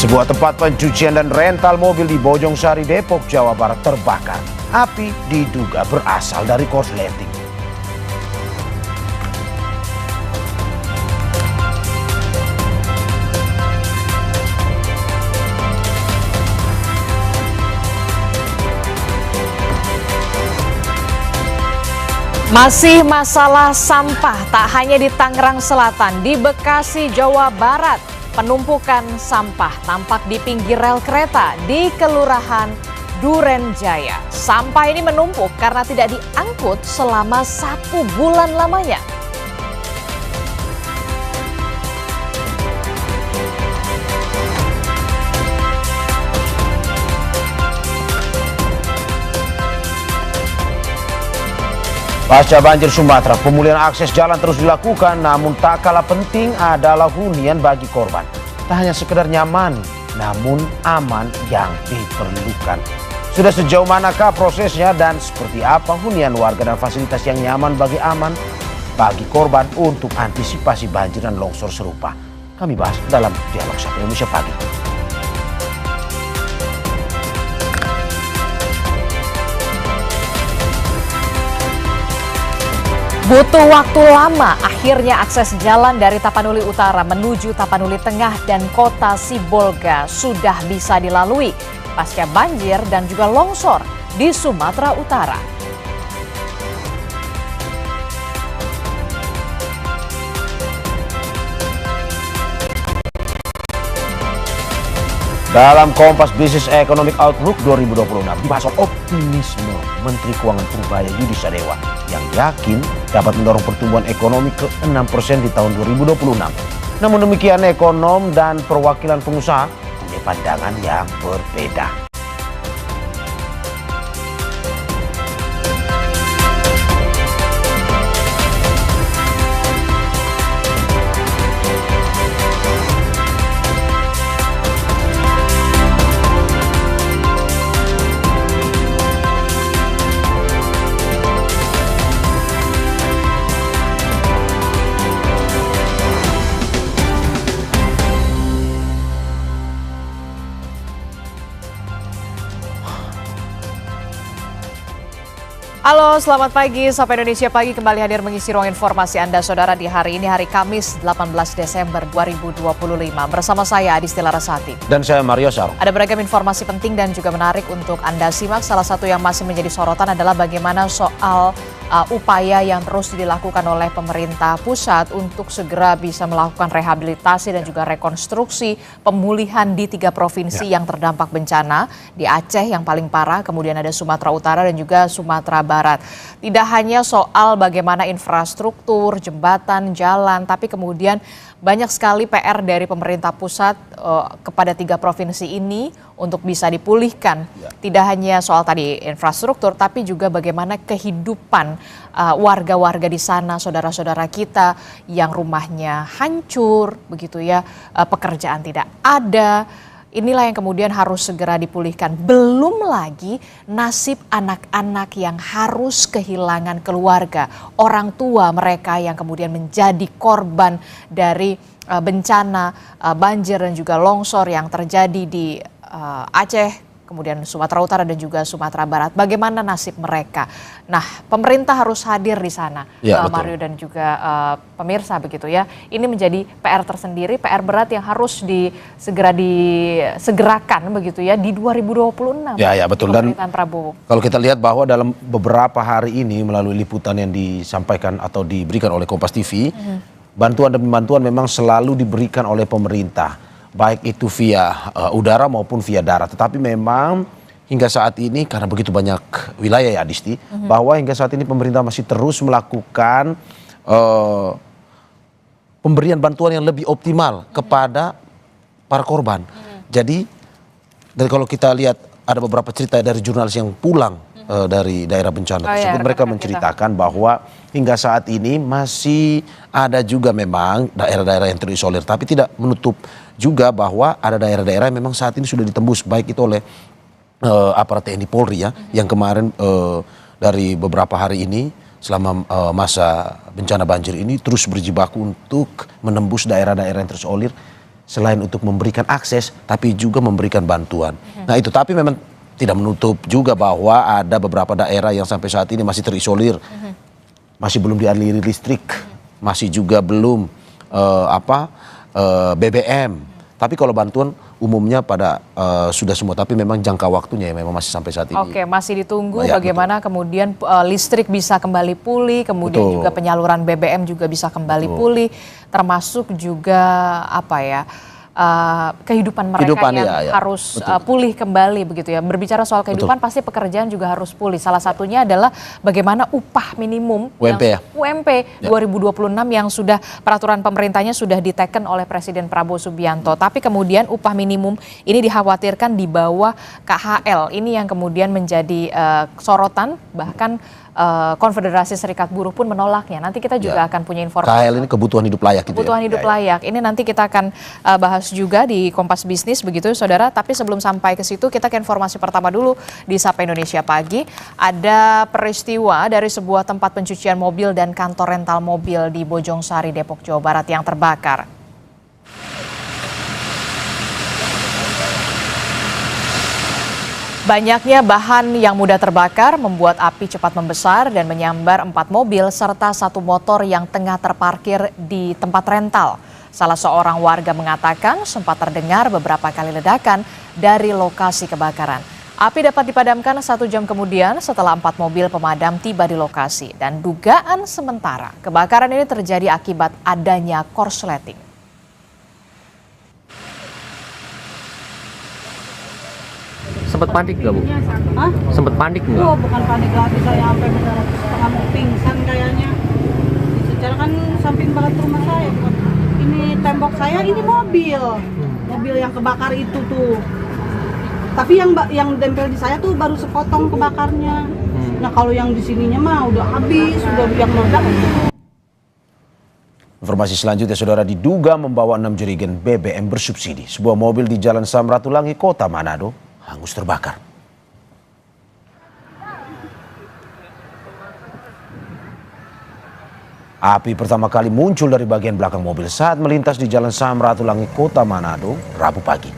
Sebuah tempat pencucian dan rental mobil di Bojongsari, Depok, Jawa Barat terbakar. Api diduga berasal dari korsleting. Masih masalah sampah, tak hanya di Tangerang Selatan, di Bekasi, Jawa Barat, penumpukan sampah tampak di pinggir rel kereta di Kelurahan Duren Jaya. Sampah ini menumpuk karena tidak diangkut selama 1 bulan lamanya. Pasca banjir Sumatera, pemulihan akses jalan terus dilakukan, namun tak kalah penting adalah hunian bagi korban. Tak hanya sekedar nyaman, namun aman yang diperlukan. Sudah sejauh manakah prosesnya dan seperti apa hunian warga dan fasilitas yang nyaman bagi korban untuk antisipasi banjir dan longsor serupa? Kami bahas dalam Dialog Sapa Indonesia Pagi. Butuh waktu lama, akhirnya akses jalan dari Tapanuli Utara menuju Tapanuli Tengah dan Kota Sibolga sudah bisa dilalui pasca banjir dan juga longsor di Sumatera Utara. Dalam Kompas Business Economic Outlook 2026 dibahas soal optimisme Menteri Keuangan Purbaya Yudi Sadewa yang yakin dapat mendorong pertumbuhan ekonomi ke 6% di tahun 2026. Namun demikian, ekonom dan perwakilan pengusaha punya pandangan yang berbeda. Halo, selamat pagi. Sapa Indonesia Pagi kembali hadir mengisi ruang informasi Anda, Saudara, di hari ini, hari Kamis 18 Desember 2025. Bersama saya Adisti Larasati. Dan saya Mario Sarung. Ada beragam informasi penting dan juga menarik untuk Anda simak. Salah satu yang masih menjadi sorotan adalah bagaimana soal upaya yang terus dilakukan oleh pemerintah pusat untuk segera bisa melakukan rehabilitasi dan juga rekonstruksi pemulihan di 3 provinsi yang terdampak bencana. Di Aceh yang paling parah, kemudian ada Sumatera Utara dan juga Sumatera Barat. Tidak hanya soal bagaimana infrastruktur, jembatan, jalan, tapi kemudian banyak sekali PR dari pemerintah pusat kepada 3 provinsi ini untuk bisa dipulihkan. Tidak hanya soal tadi infrastruktur, tapi juga bagaimana kehidupan warga-warga di sana, saudara-saudara kita yang rumahnya hancur, begitu ya, pekerjaan tidak ada. Inilah yang kemudian harus segera dipulihkan. Belum lagi nasib anak-anak yang harus kehilangan keluarga, orang tua mereka yang kemudian menjadi korban dari bencana banjir dan juga longsor yang terjadi di Aceh, kemudian Sumatera Utara dan juga Sumatera Barat. Bagaimana nasib mereka? Nah, pemerintah harus hadir di sana, Mario dan juga pemirsa, begitu ya. Ini menjadi PR tersendiri, PR berat yang harus segera disegerakan, begitu ya, di 2026. Ya, betul. Dan Prabowo. Kalau kita lihat bahwa dalam beberapa hari ini melalui liputan yang disampaikan atau diberikan oleh Kompas TV, bantuan demi bantuan memang selalu diberikan oleh pemerintah, baik itu via udara maupun via darat. Tetapi memang hingga saat ini karena begitu banyak wilayah ya Adisti, bahwa hingga saat ini pemerintah masih terus melakukan pemberian bantuan yang lebih optimal kepada para korban. Jadi kalau kita lihat ada beberapa cerita dari jurnalis yang pulang dari daerah bencana tersebut, mereka menceritakan bahwa hingga saat ini masih ada juga memang daerah-daerah yang terisolir, tapi tidak menutup juga bahwa ada daerah-daerah yang memang saat ini sudah ditembus, baik itu oleh aparat TNI Polri ya, yang kemarin dari beberapa hari ini selama masa bencana banjir ini terus berjibaku untuk menembus daerah-daerah yang terisolir selain untuk memberikan akses, tapi juga memberikan bantuan. Nah itu, tapi memang tidak menutup juga bahwa ada beberapa daerah yang sampai saat ini masih terisolir, masih belum dialiri listrik, masih juga belum BBM. Tapi kalau bantuan umumnya pada sudah semua, tapi memang jangka waktunya ya memang masih sampai saat ini. Oke, masih ditunggu bagaimana kemudian listrik bisa kembali pulih, kemudian juga penyaluran BBM juga bisa kembali pulih, termasuk juga kehidupan mereka yang harus pulih kembali begitu ya. Berbicara soal kehidupan pasti pekerjaan juga harus pulih. Salah satunya adalah bagaimana upah minimum UMP 2026 yang sudah peraturan pemerintahnya sudah diteken oleh Presiden Prabowo Subianto. Tapi kemudian upah minimum ini dikhawatirkan di bawah KHL. Ini yang kemudian menjadi sorotan, bahkan Konfederasi Serikat Buruh pun menolaknya. Nanti kita juga akan punya informasi. KHL ini kebutuhan hidup layak gitu. Kebutuhan hidup layak. Ini nanti kita akan bahas juga di Kompas Bisnis begitu saudara. Tapi sebelum sampai ke situ kita ke informasi pertama dulu di Sapa Indonesia Pagi. Ada peristiwa dari sebuah tempat pencucian mobil dan kantor rental mobil di Bojongsari, Depok, Jawa Barat yang terbakar. Banyaknya bahan yang mudah terbakar membuat api cepat membesar dan menyambar 4 mobil serta 1 motor yang tengah terparkir di tempat rental. Salah seorang warga mengatakan sempat terdengar beberapa kali ledakan dari lokasi kebakaran. Api dapat dipadamkan 1 jam kemudian setelah 4 mobil pemadam tiba di lokasi. Dan dugaan sementara kebakaran ini terjadi akibat adanya korsleting. Sempat panik nggak Bu? Hah? Sempat panik nggak? Oh, bukan panik lagi, saya sampai benar setengah mau pingsan kayaknya. Secara kan samping banget rumah saya. Ini tembok saya, ini mobil yang kebakar itu tuh. Tapi yang dempel di saya tuh baru sepotong kebakarnya. Nah kalau yang di sininya mah udah habis, udah yang meledak. Informasi selanjutnya, saudara, diduga membawa 6 jerigen BBM bersubsidi. Sebuah mobil di Jalan Samratulangi, Kota Manado, hangus terbakar. Api pertama kali muncul dari bagian belakang mobil saat melintas di Jalan Samratulangi, Kota Manado, Rabu pagi.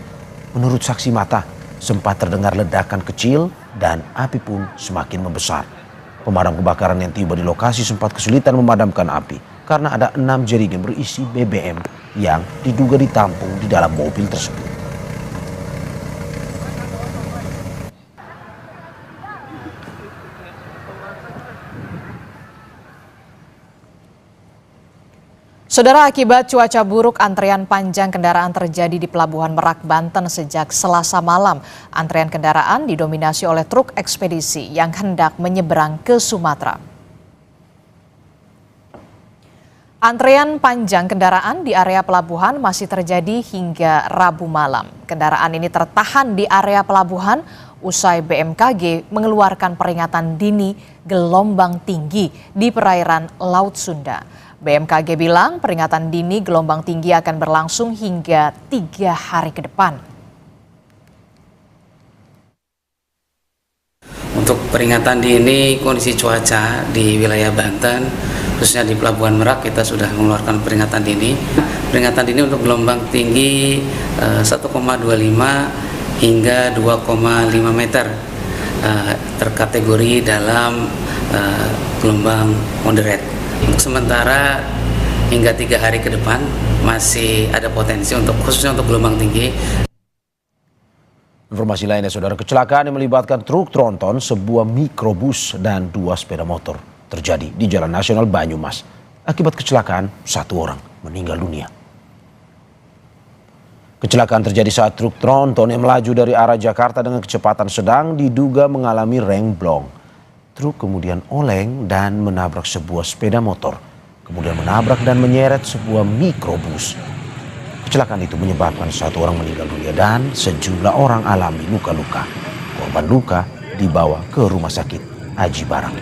Menurut saksi mata, sempat terdengar ledakan kecil dan api pun semakin membesar. Pemadam kebakaran yang tiba di lokasi sempat kesulitan memadamkan api karena ada 6 jerigen berisi BBM yang diduga ditampung di dalam mobil tersebut. Saudara, akibat cuaca buruk, antrean panjang kendaraan terjadi di Pelabuhan Merak, Banten sejak Selasa malam. Antrean kendaraan didominasi oleh truk ekspedisi yang hendak menyeberang ke Sumatera. Antrean panjang kendaraan di area pelabuhan masih terjadi hingga Rabu malam. Kendaraan ini tertahan di area pelabuhan usai BMKG mengeluarkan peringatan dini gelombang tinggi di perairan Laut Sunda. BMKG bilang peringatan dini gelombang tinggi akan berlangsung hingga 3 hari ke depan. Untuk peringatan dini kondisi cuaca di wilayah Banten, khususnya di Pelabuhan Merak, kita sudah mengeluarkan peringatan dini. Peringatan dini untuk gelombang tinggi 1,25 hingga 2,5 meter, terkategori dalam gelombang moderate. Untuk sementara hingga 3 hari ke depan masih ada potensi khususnya untuk gelombang tinggi. Informasi lainnya, saudara, kecelakaan yang melibatkan truk tronton, sebuah mikrobus dan 2 sepeda motor terjadi di Jalan Nasional Banyumas. Akibat kecelakaan, 1 orang meninggal dunia. Kecelakaan terjadi saat truk tronton yang melaju dari arah Jakarta dengan kecepatan sedang diduga mengalami remblong. Truk kemudian oleng dan menabrak sebuah sepeda motor, kemudian menabrak dan menyeret sebuah mikrobus. Kecelakaan itu menyebabkan 1 orang meninggal dunia dan sejumlah orang alami luka-luka. Korban luka dibawa ke Rumah Sakit Aji Barang.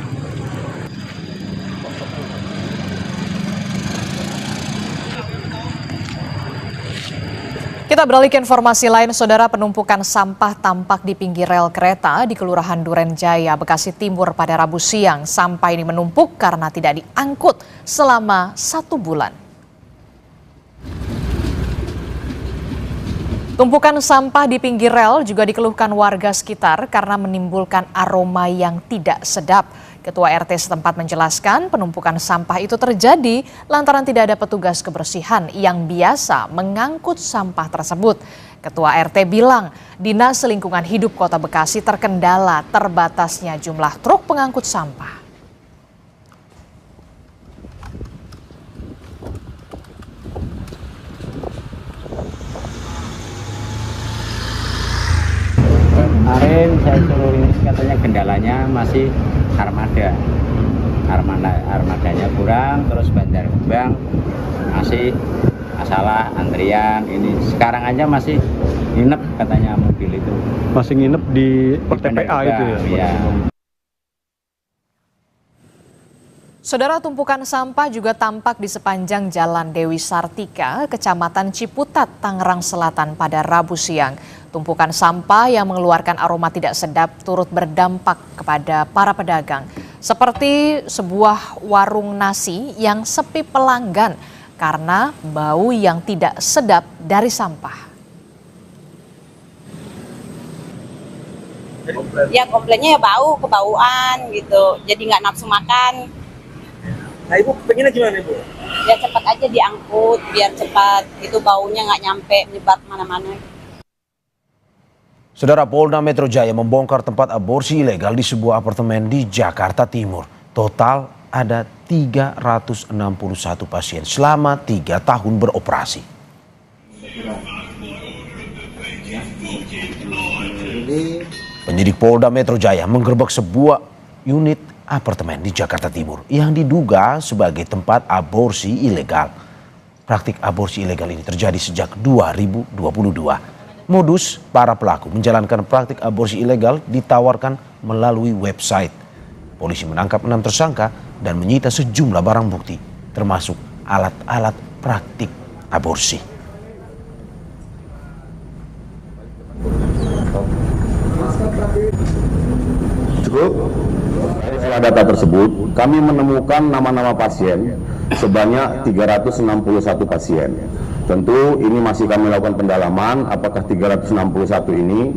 Kita beralih ke informasi lain, saudara. Penumpukan sampah tampak di pinggir rel kereta di Kelurahan Duren Jaya, Bekasi Timur pada Rabu siang. Sampah ini menumpuk karena tidak diangkut selama 1 bulan. Tumpukan sampah di pinggir rel juga dikeluhkan warga sekitar karena menimbulkan aroma yang tidak sedap. Ketua RT setempat menjelaskan penumpukan sampah itu terjadi lantaran tidak ada petugas kebersihan yang biasa mengangkut sampah tersebut. Ketua RT bilang Dinas Lingkungan Hidup Kota Bekasi terkendala terbatasnya jumlah truk pengangkut sampah. Kemarin saya suruh ini katanya kendalanya masih armadanya kurang, terus bandar Gebang masih masalah antrian ini. Sekarang aja masih nginep katanya mobil itu. Masih nginep di TPA itu ya? Iya. Saudara, tumpukan sampah juga tampak di sepanjang Jalan Dewi Sartika, Kecamatan Ciputat, Tangerang Selatan pada Rabu siang. Tumpukan sampah yang mengeluarkan aroma tidak sedap turut berdampak kepada para pedagang. Seperti sebuah warung nasi yang sepi pelanggan karena bau yang tidak sedap dari sampah. Ya komplainnya ya bau, kebauan gitu, jadi nggak nafsu makan. Nah, Ibu pengennya gimana, Ibu? Ya cepat aja diangkut, biar cepat, itu baunya nggak nyampe, menyebar kemana-mana. Saudara, Polda Metro Jaya membongkar tempat aborsi ilegal di sebuah apartemen di Jakarta Timur. Total ada 361 pasien selama 3 tahun beroperasi. Penyidik Polda Metro Jaya menggerebek sebuah unit apartemen di Jakarta Timur yang diduga sebagai tempat aborsi ilegal. Praktik aborsi ilegal ini terjadi sejak 2022. Modus para pelaku menjalankan praktik aborsi ilegal ditawarkan melalui website. Polisi menangkap 6 tersangka dan menyita sejumlah barang bukti, termasuk alat-alat praktik aborsi. Cukup. Dari data tersebut, kami menemukan nama-nama pasien sebanyak 361 pasien. Tentu ini masih kami lakukan pendalaman apakah 361 ini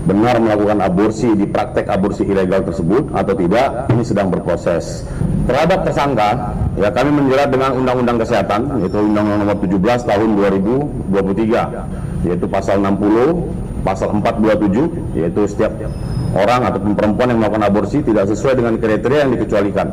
benar melakukan aborsi di praktek aborsi ilegal tersebut atau tidak, ini sedang berproses. Terhadap tersangka, ya kami menjerat dengan Undang-Undang Kesehatan, yaitu Undang-Undang Nomor 17 Tahun 2023, yaitu Pasal 60, Pasal 427, yaitu setiap orang ataupun perempuan yang melakukan aborsi tidak sesuai dengan kriteria yang dikecualikan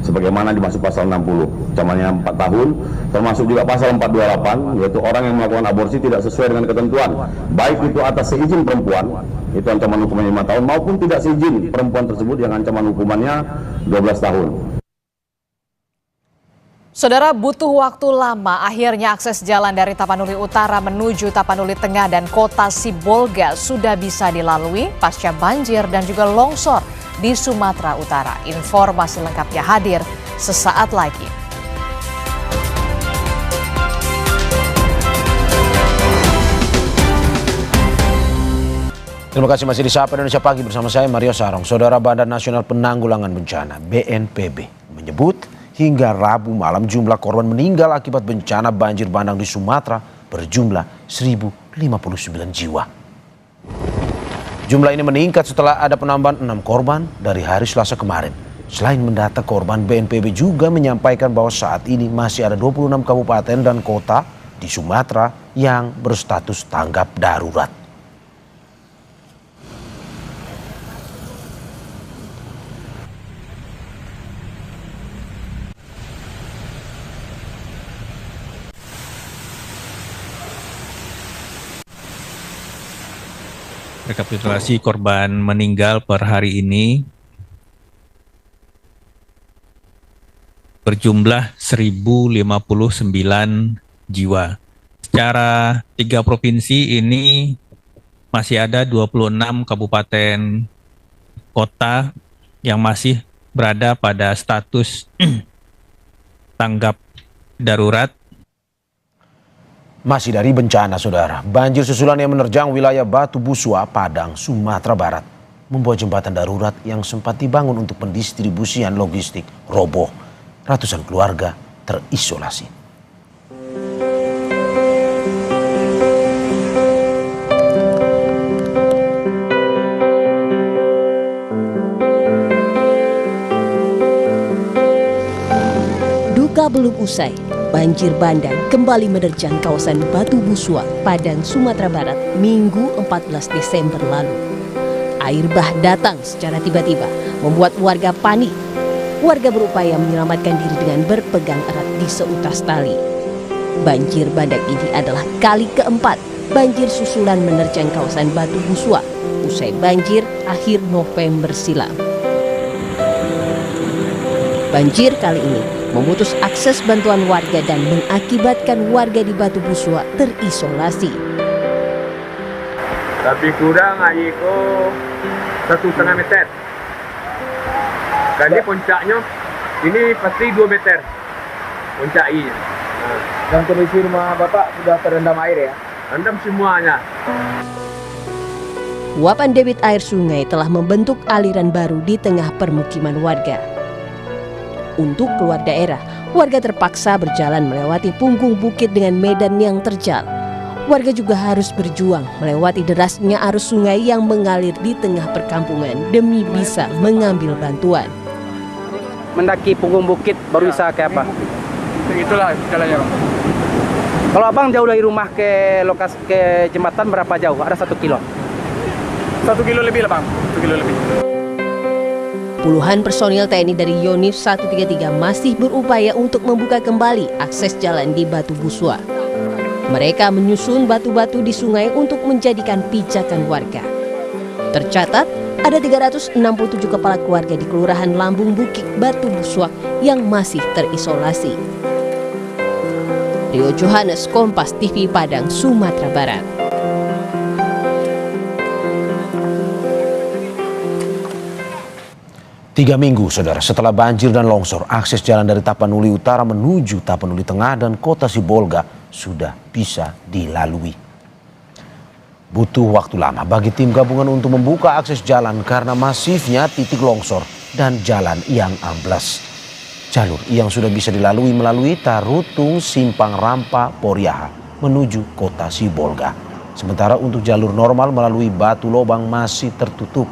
sebagaimana dimaksud pasal 60, ancamannya 4 tahun, termasuk juga pasal 428, yaitu orang yang melakukan aborsi tidak sesuai dengan ketentuan, baik itu atas seizin perempuan, itu ancaman hukumannya 5 tahun, maupun tidak seizin perempuan tersebut yang ancaman hukumannya 12 tahun. Saudara, butuh waktu lama akhirnya akses jalan dari Tapanuli Utara menuju Tapanuli Tengah dan Kota Sibolga sudah bisa dilalui pasca banjir dan juga longsor di Sumatera Utara. Informasi lengkapnya hadir sesaat lagi. Terima kasih masih di Sapa Indonesia Pagi bersama saya Mario Sarong. Saudara, Badan Nasional Penanggulangan Bencana (BNPB) menyebut hingga Rabu malam jumlah korban meninggal akibat bencana banjir bandang di Sumatera berjumlah 1.059 jiwa. Jumlah ini meningkat setelah ada penambahan 6 korban dari hari Selasa kemarin. Selain mendata korban, BNPB juga menyampaikan bahwa saat ini masih ada 26 kabupaten dan kota di Sumatera yang berstatus tanggap darurat. Rekapitulasi korban meninggal per hari ini berjumlah 1.059 jiwa. Secara 3 provinsi ini masih ada 26 kabupaten kota yang masih berada pada status tanggap darurat. Masih dari bencana, saudara. Banjir susulan yang menerjang wilayah Batu Busua, Padang, Sumatera Barat membuat jembatan darurat yang sempat dibangun untuk pendistribusian logistik roboh. Ratusan keluarga terisolasi. belum usai, banjir bandang kembali menerjang kawasan Batu Busua, Padang, Sumatera Barat, Minggu 14 Desember lalu. Air bah datang secara tiba-tiba, membuat warga panik. Warga berupaya menyelamatkan diri dengan berpegang erat di seutas tali. Banjir bandang ini adalah kali keempat banjir susulan menerjang kawasan Batu Busua, usai banjir akhir November silam. Banjir kali ini memutus akses bantuan warga dan mengakibatkan warga di Batu Busua terisolasi. Lebih kurang air itu 1,5 meter. Dan ini puncaknya, ini pasti 2 meter puncak air. Dan kondisi rumah Bapak sudah terendam air ya? Rendam semuanya. Luapan debit air sungai telah membentuk aliran baru di tengah permukiman warga. Untuk keluar daerah, warga terpaksa berjalan melewati punggung bukit dengan medan yang terjal. Warga juga harus berjuang melewati derasnya arus sungai yang mengalir di tengah perkampungan demi bisa mengambil bantuan. Mendaki punggung bukit baru bisa kayak apa? Itulah jalannya, Bang. Kalau Abang jauh dari rumah ke lokasi ke jembatan berapa jauh? Ada 1 kilo? 1 kilo lebih lah, Bang. 1 kilo lebih. Puluhan personil TNI dari Yonif 133 masih berupaya untuk membuka kembali akses jalan di Batu Busua. Mereka menyusun batu-batu di sungai untuk menjadikan pijakan warga. Tercatat, ada 367 kepala keluarga di Kelurahan Lambung Bukit, Batu Busua yang masih terisolasi. Rio Johannes, Kompas TV, Padang, Sumatera Barat. Tiga minggu, saudara, setelah banjir dan longsor, akses jalan dari Tapanuli Utara menuju Tapanuli Tengah dan Kota Sibolga sudah bisa dilalui. Butuh waktu lama bagi tim gabungan untuk membuka akses jalan karena masifnya titik longsor dan jalan yang amblas. Jalur yang sudah bisa dilalui melalui Tarutung, Simpang Rampa, Poriaha menuju Kota Sibolga. Sementara untuk jalur normal melalui Batu Lobang masih tertutup.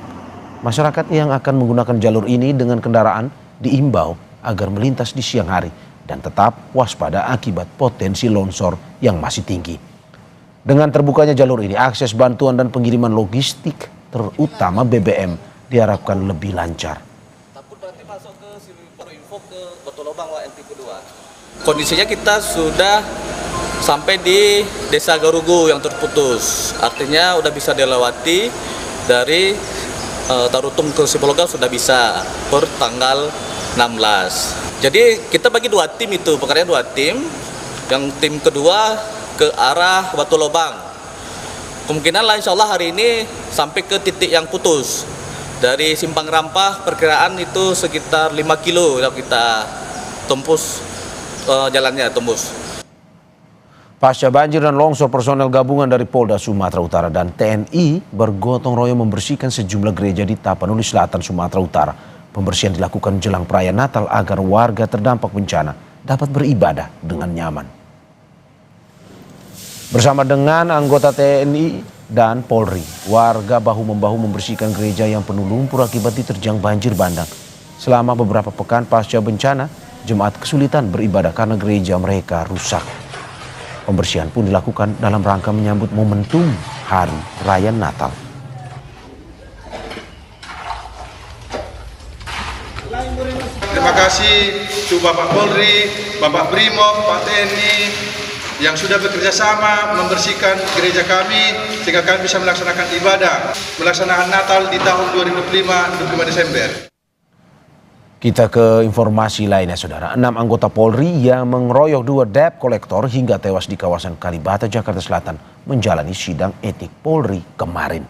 Masyarakat yang akan menggunakan jalur ini dengan kendaraan diimbau agar melintas di siang hari dan tetap waspada akibat potensi longsor yang masih tinggi. Dengan terbukanya jalur ini, akses bantuan dan pengiriman logistik terutama BBM diharapkan lebih lancar. Kondisinya kita sudah sampai di Desa Garugu yang terputus, artinya udah bisa dilewati dari Tarutung ke Sibolga sudah bisa per tanggal 16. Jadi kita bagi 2 tim itu, pekerjaan 2 tim. Yang tim kedua ke arah Batu Lobang. Kemungkinan lah insya Allah hari ini sampai ke titik yang putus. Dari Simpang Rampah perkiraan itu sekitar 5 kilo yang kita tembus jalannya tembus. Pasca banjir dan longsor, personel gabungan dari Polda Sumatera Utara dan TNI bergotong royong membersihkan sejumlah gereja di Tapanuli Selatan, Sumatera Utara. Pembersihan dilakukan jelang perayaan Natal agar warga terdampak bencana dapat beribadah dengan nyaman. Bersama dengan anggota TNI dan Polri, warga bahu-membahu membersihkan gereja yang penuh lumpur akibat diterjang banjir bandang. Selama beberapa pekan pasca bencana, jemaat kesulitan beribadah karena gereja mereka rusak. Pembersihan pun dilakukan dalam rangka menyambut momentum Hari Raya Natal. Terima kasih untuk Bapak Polri, Bapak Brimob, Pak TNI yang sudah bekerja sama membersihkan gereja kami sehingga kami bisa melaksanakan ibadah, melaksanakan Natal di tahun 25 Desember. Kita ke informasi lainnya, saudara. 6 anggota Polri yang mengeroyok 2 debt kolektor hingga tewas di kawasan Kalibata, Jakarta Selatan menjalani sidang etik Polri kemarin.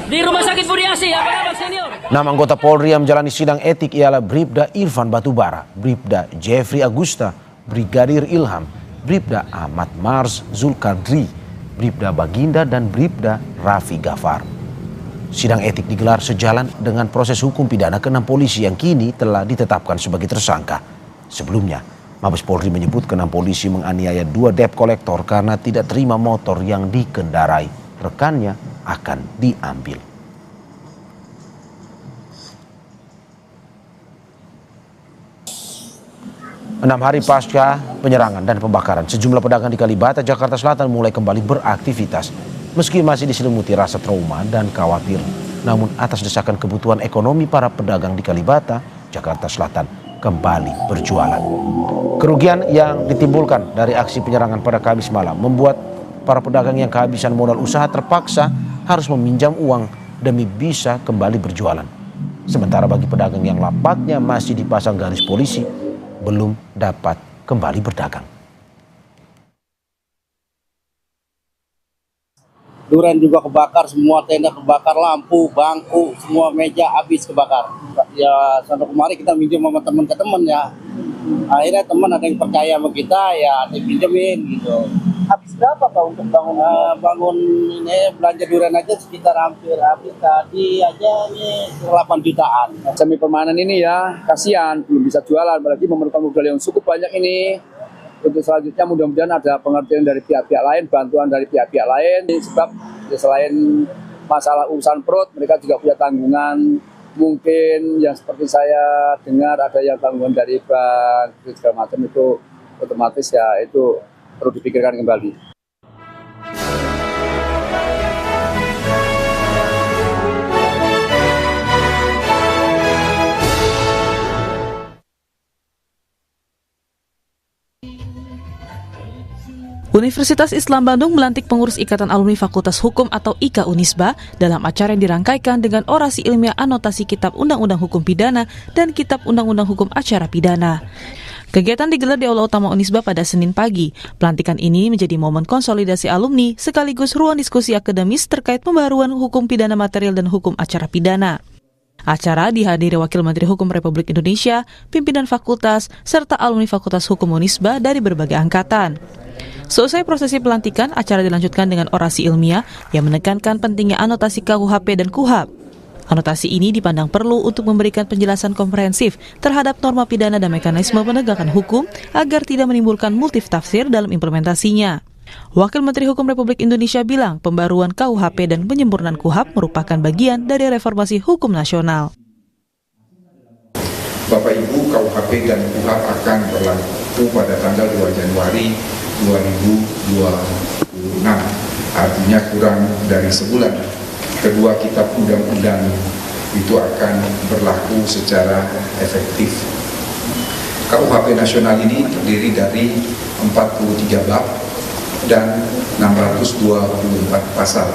Di Rumah Sakit Budiasi, apa senior? 6 anggota Polri yang menjalani sidang etik ialah Bribda Irfan Batubara, Bribda Jeffrey Agusta, Brigadir Ilham, Bribda Ahmad Mars Zulkadri, Bribda Baginda, dan Bribda Raffi Gafar. Sidang etik digelar sejalan dengan proses hukum pidana ke-6 polisi yang kini telah ditetapkan sebagai tersangka. Sebelumnya, Mabes Polri menyebut ke-6 polisi menganiaya 2 debt kolektor karena tidak terima motor yang dikendarai rekannya akan diambil. 6 hari pasca penyerangan dan pembakaran, sejumlah pedagang di Kalibata, Jakarta Selatan mulai kembali beraktivitas. Meski masih diselimuti rasa trauma dan khawatir, namun atas desakan kebutuhan ekonomi para pedagang di Kalibata, Jakarta Selatan kembali berjualan. Kerugian yang ditimbulkan dari aksi penyerangan pada Kamis malam membuat para pedagang yang kehabisan modal usaha terpaksa harus meminjam uang demi bisa kembali berjualan. Sementara bagi pedagang yang lapaknya masih dipasang garis polisi, belum dapat kembali berdagang. Duren juga kebakar, semua tenda kebakar, lampu, bangku, semua meja habis kebakar. Ya sampai kemarin kita minjem sama teman ke teman ya. Akhirnya teman ada yang percaya sama kita, ya ada yang pinjemin gitu. Habis berapa Pak untuk bangun? Bangun ini belanja duren aja sekitar hampir habis tadi aja nih 8 jutaan. Semi permanen ini ya kasihan belum bisa jualan, apalagi memerlukan modal yang cukup banyak ini. Untuk selanjutnya mudah-mudahan ada pengertian dari pihak-pihak lain, bantuan dari pihak-pihak lain. Sebab ya, selain masalah urusan perut, mereka juga punya tanggungan. Mungkin yang seperti saya dengar ada yang tanggungan dari bank, segala macam itu otomatis ya itu perlu dipikirkan kembali. Universitas Islam Bandung melantik pengurus Ikatan Alumni Fakultas Hukum atau IKA Unisba dalam acara yang dirangkaikan dengan orasi ilmiah anotasi Kitab Undang-Undang Hukum Pidana dan Kitab Undang-Undang Hukum Acara Pidana. Kegiatan digelar di Aula Utama Unisba pada Senin pagi. Pelantikan ini menjadi momen konsolidasi alumni sekaligus ruang diskusi akademis terkait pembaruan hukum pidana material dan hukum acara pidana. Acara dihadiri Wakil Menteri Hukum Republik Indonesia, pimpinan fakultas, serta alumni Fakultas Hukum Unisba dari berbagai angkatan. Selesai prosesi pelantikan, acara dilanjutkan dengan orasi ilmiah yang menekankan pentingnya anotasi KUHP dan KUHAP. Anotasi ini dipandang perlu untuk memberikan penjelasan komprehensif terhadap norma pidana dan mekanisme penegakan hukum agar tidak menimbulkan multitafsir dalam implementasinya. Wakil Menteri Hukum Republik Indonesia bilang pembaruan KUHP dan penyempurnaan KUHAP merupakan bagian dari reformasi hukum nasional. Bapak Ibu, KUHP dan KUHAP akan berlaku pada tanggal 2 Januari 2026, artinya kurang dari sebulan. Kedua kitab undang-undang itu akan berlaku secara efektif. KUHP nasional ini terdiri dari 43 bab dan 624 pasal.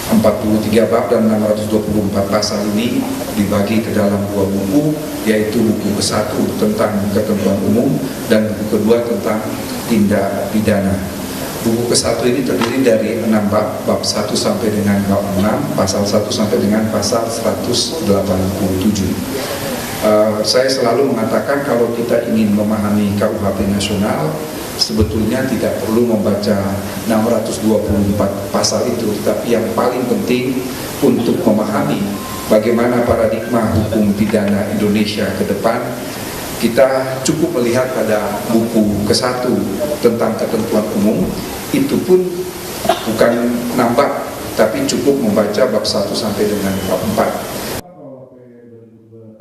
43 bab dan 624 pasal ini dibagi ke dalam 2 buku, yaitu buku ke-1 tentang ketentuan umum dan buku kedua tentang tindak pidana. Buku ke-1 ini terdiri dari 6 bab, bab 1 sampai dengan bab 6, pasal 1 sampai dengan pasal 187. Saya selalu mengatakan kalau kita ingin memahami KUHP nasional, sebetulnya tidak perlu membaca 624 pasal itu, tetapi yang paling penting untuk memahami bagaimana paradigma hukum pidana Indonesia ke depan, kita cukup melihat pada buku ke-1 tentang ketentuan umum, itu pun bukan nambah, tapi cukup membaca bab 1 sampai dengan bab 4.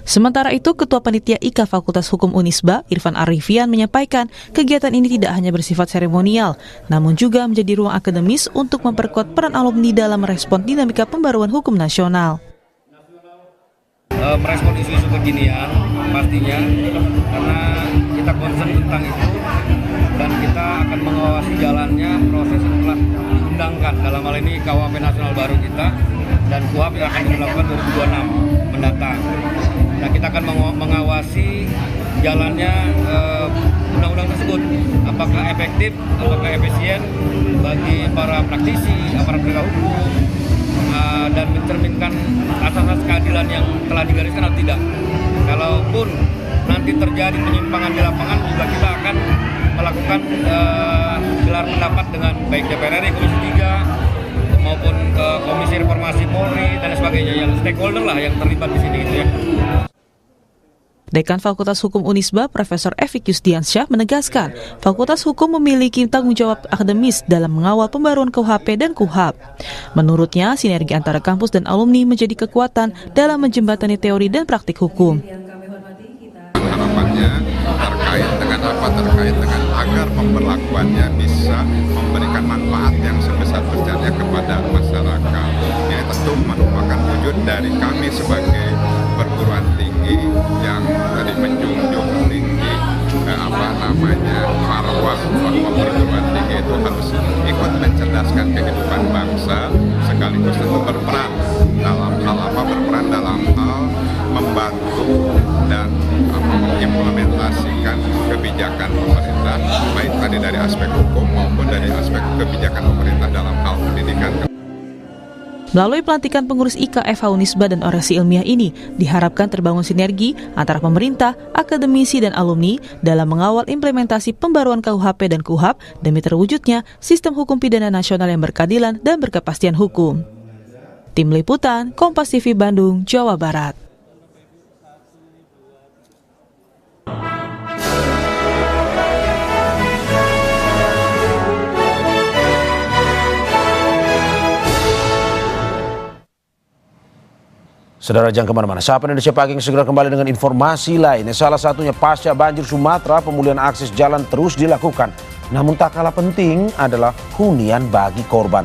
Sementara itu, Ketua Panitia IKA Fakultas Hukum Unisba, Irfan Arifian, menyampaikan kegiatan ini tidak hanya bersifat seremonial, namun juga menjadi ruang akademis untuk memperkuat peran alumni dalam merespon dinamika pembaruan hukum nasional. Merespon isu-isu kekinian pastinya, karena kita concern tentang itu dan kita akan mengawasi jalannya proses setelah diundangkan, dalam hal ini KUHP nasional baru kita dan KUHAP yang akan dilakukan 2026 mendatang. Nah, kita akan mengawasi jalannya undang-undang tersebut, apakah efektif, apakah efisien bagi para praktisi, aparat penegak hukum, dan mencerminkan asas-asas keadilan yang telah digariskan atau tidak. Kalaupun nanti terjadi penyimpangan di lapangan, juga kita akan melakukan gelar pendapat dengan baik DPR RI, Komisi 3, maupun ke Komisi Reformasi Polri dan sebagainya, yang stakeholder lah yang terlibat di sini gitu ya. Dekan Fakultas Hukum Unisba, Profesor Efik Yusdiansyah menegaskan, Fakultas Hukum memiliki tanggung jawab akademis dalam mengawal pembaruan KUHP dan KUHAP. Menurutnya, sinergi antara kampus dan alumni menjadi kekuatan dalam menjembatani teori dan praktik hukum. Harapannya terkait dengan tujuannya bisa memberikan manfaat yang sebesar-besarnya kepada masyarakat. Ini tentu merupakan wujud dari kami sebagai perguruan tinggi yang tadi menjunjung tinggi marwah bahwa perguruan tinggi itu harus ikut mencerdaskan kehidupan bangsa, sekaligus tentu berperan dalam hal membantu dan mengimplementasikan kebijakan pemerintah, baik tadi dari aspek hukum maupun dari aspek kebijakan pemerintah dalam hal pendidikan. Melalui pelantikan pengurus IKA FH Unisba dan orasi ilmiah ini, diharapkan terbangun sinergi antara pemerintah, akademisi, dan alumni dalam mengawal implementasi pembaruan KUHP dan KUHAP demi terwujudnya sistem hukum pidana nasional yang berkeadilan dan berkepastian hukum. Tim Liputan, Kompas TV Bandung, Jawa Barat. Saudara, jangan kemana-mana. Sapa Indonesia Pagi yang segera kembali dengan informasi lainnya. Salah satunya pasca banjir Sumatera, pemulihan akses jalan terus dilakukan. Namun tak kalah penting adalah hunian bagi korban.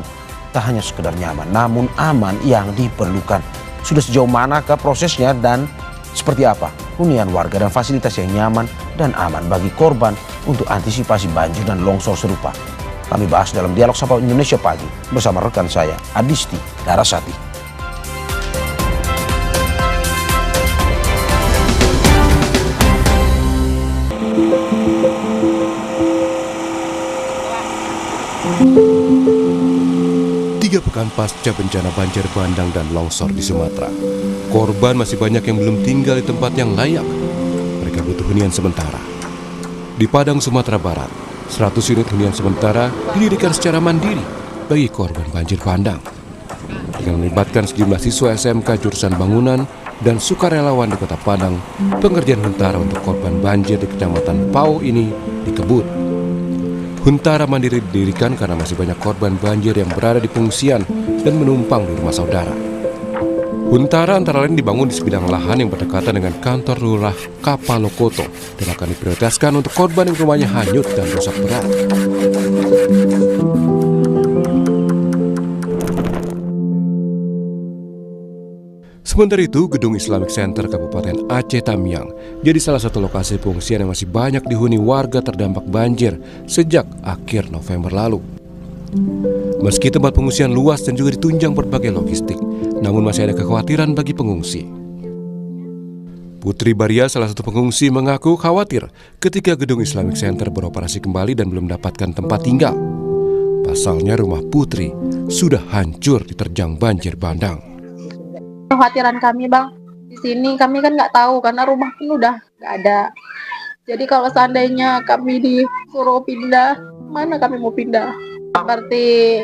Tak hanya sekedar nyaman, namun aman yang diperlukan. Sudah sejauh manakah prosesnya dan seperti apa hunian warga dan fasilitas yang nyaman dan aman bagi korban untuk antisipasi banjir dan longsor serupa? Kami bahas dalam Dialog Sapa Indonesia Pagi bersama rekan saya, Adisti Darasati. Tiga pekan pasca bencana banjir bandang dan longsor di Sumatera, korban masih banyak yang belum tinggal di tempat yang layak. Mereka butuh hunian sementara. Di Padang, Sumatera Barat, 100 unit hunian sementara didirikan secara mandiri bagi korban banjir bandang. Dengan melibatkan sejumlah siswa SMK jurusan bangunan dan sukarelawan di Kota Padang, pengerjaan huntara untuk korban banjir di Kecamatan Pau ini dikebut. Huntara mandiri didirikan karena masih banyak korban banjir yang berada di pengungsian dan menumpang di rumah saudara. Huntara antara lain dibangun di sebidang lahan yang berdekatan dengan kantor lurah Kapalokoto dan akan diprioritaskan untuk korban yang rumahnya hanyut dan rusak berat. Sementara itu, Gedung Islamic Center Kabupaten Aceh Tamiang jadi salah satu lokasi pengungsian yang masih banyak dihuni warga terdampak banjir sejak akhir November lalu. Meski tempat pengungsian luas dan juga ditunjang berbagai logistik, namun masih ada kekhawatiran bagi pengungsi. Putri Baria, salah satu pengungsi, mengaku khawatir ketika Gedung Islamic Center beroperasi kembali dan belum mendapatkan tempat tinggal. Pasalnya rumah Putri sudah hancur diterjang banjir bandang. Kekhawatiran kami, Bang, di sini kami kan nggak tahu karena rumah pun udah nggak ada. Jadi kalau seandainya kami disuruh pindah, mana kami mau pindah? Seperti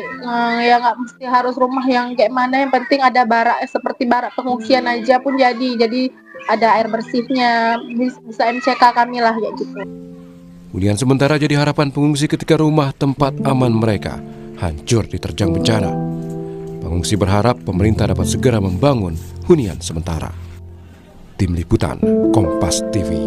ya nggak mesti harus rumah yang kayak mana, yang penting ada barak seperti barak pengungsian aja pun jadi ada air bersihnya, bisa MCK kami lah kayak gitu. Hunian sementara jadi harapan pengungsi ketika rumah tempat aman mereka hancur diterjang bencana. Pengungsi berharap pemerintah dapat segera membangun hunian sementara. Tim Liputan, Kompas TV.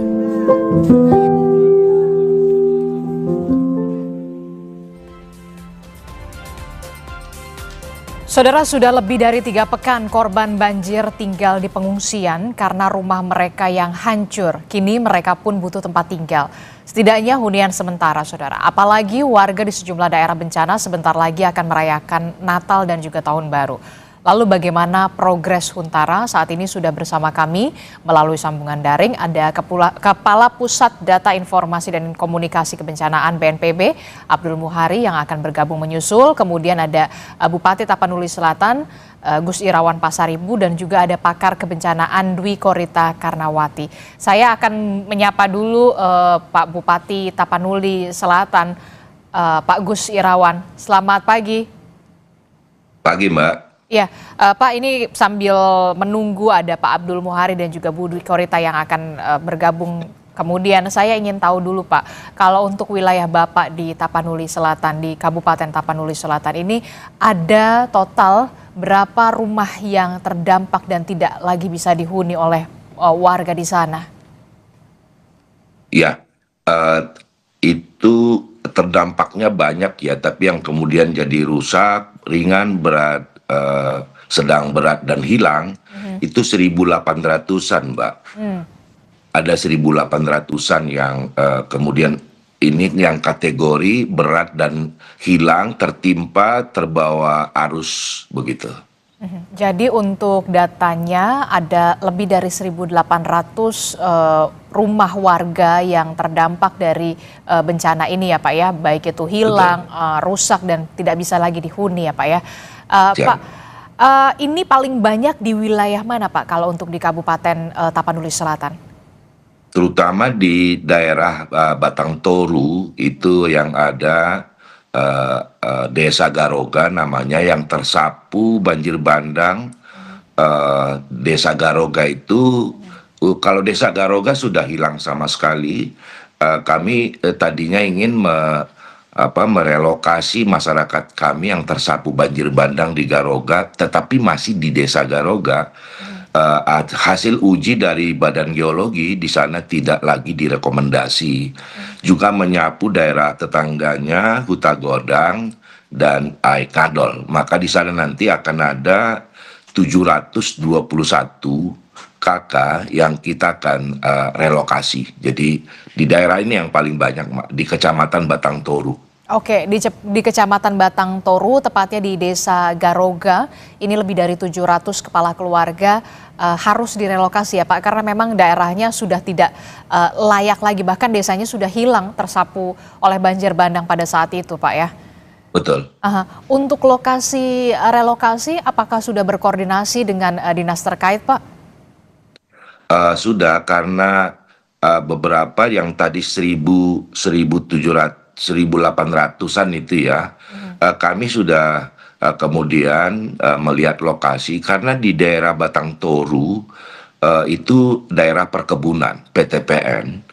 Saudara, sudah lebih dari 3 pekan korban banjir tinggal di pengungsian karena rumah mereka yang hancur. Kini mereka pun butuh tempat tinggal. Setidaknya hunian sementara, saudara. Apalagi warga di sejumlah daerah bencana sebentar lagi akan merayakan Natal dan juga Tahun Baru. Lalu bagaimana progres Huntara? Saat ini sudah bersama kami melalui sambungan daring ada Kepala Pusat Data Informasi dan Komunikasi Kebencanaan BNPB, Abdul Muhari, yang akan bergabung menyusul. Kemudian ada Bupati Tapanuli Selatan, Gus Irawan Pasaribu, dan juga ada pakar kebencanaan Dwi Korita Karnawati. Saya akan menyapa dulu Pak Bupati Tapanuli Selatan, Pak Gus Irawan. Selamat pagi. Pagi, Mbak. Ya, Pak, ini sambil menunggu ada Pak Abdul Muhari dan juga Bu Dwi Korita yang akan bergabung. Kemudian saya ingin tahu dulu, Pak, kalau untuk wilayah Bapak di Tapanuli Selatan, di Kabupaten Tapanuli Selatan ini ada total berapa rumah yang terdampak dan tidak lagi bisa dihuni oleh warga di sana? Ya, itu terdampaknya banyak ya, tapi yang kemudian jadi rusak, ringan, berat, sedang, berat, dan hilang, itu 1.800-an, Mbak. Ada 1.800-an yang kemudian ini yang kategori berat dan hilang, tertimpa, terbawa arus, begitu. Jadi untuk datanya ada lebih dari 1.800 rumah warga yang terdampak dari bencana ini ya Pak ya, baik itu hilang, rusak dan tidak bisa lagi dihuni ya Pak ya. Pak, ini paling banyak di wilayah mana Pak kalau untuk di Kabupaten Tapanuli Selatan? Terutama di daerah Batang Toru itu yang ada Desa Garoga namanya yang tersapu banjir bandang. Desa Garoga itu kalau Desa Garoga sudah hilang sama sekali. Kami tadinya ingin merelokasi masyarakat kami yang tersapu banjir bandang di Garoga, tetapi masih di Desa Garoga. Hasil uji dari Badan Geologi di sana tidak lagi direkomendasi. Juga menyapu daerah tetangganya Huta Godang dan Aikadol. Maka di sana nanti akan ada 721 KK yang kita akan relokasi. Jadi di daerah ini yang paling banyak di Kecamatan Batang Toru. Oke, di Kecamatan Batang Toru, tepatnya di Desa Garoga, ini lebih dari 700 kepala keluarga harus direlokasi ya Pak, karena memang daerahnya sudah tidak layak lagi, bahkan desanya sudah hilang tersapu oleh banjir bandang pada saat itu Pak ya. Betul. Untuk lokasi relokasi, apakah sudah berkoordinasi dengan dinas terkait Pak? Sudah, karena beberapa yang tadi 1.800-an itu ya, kami sudah kemudian melihat lokasi karena di daerah Batang Toru itu daerah perkebunan PTPN.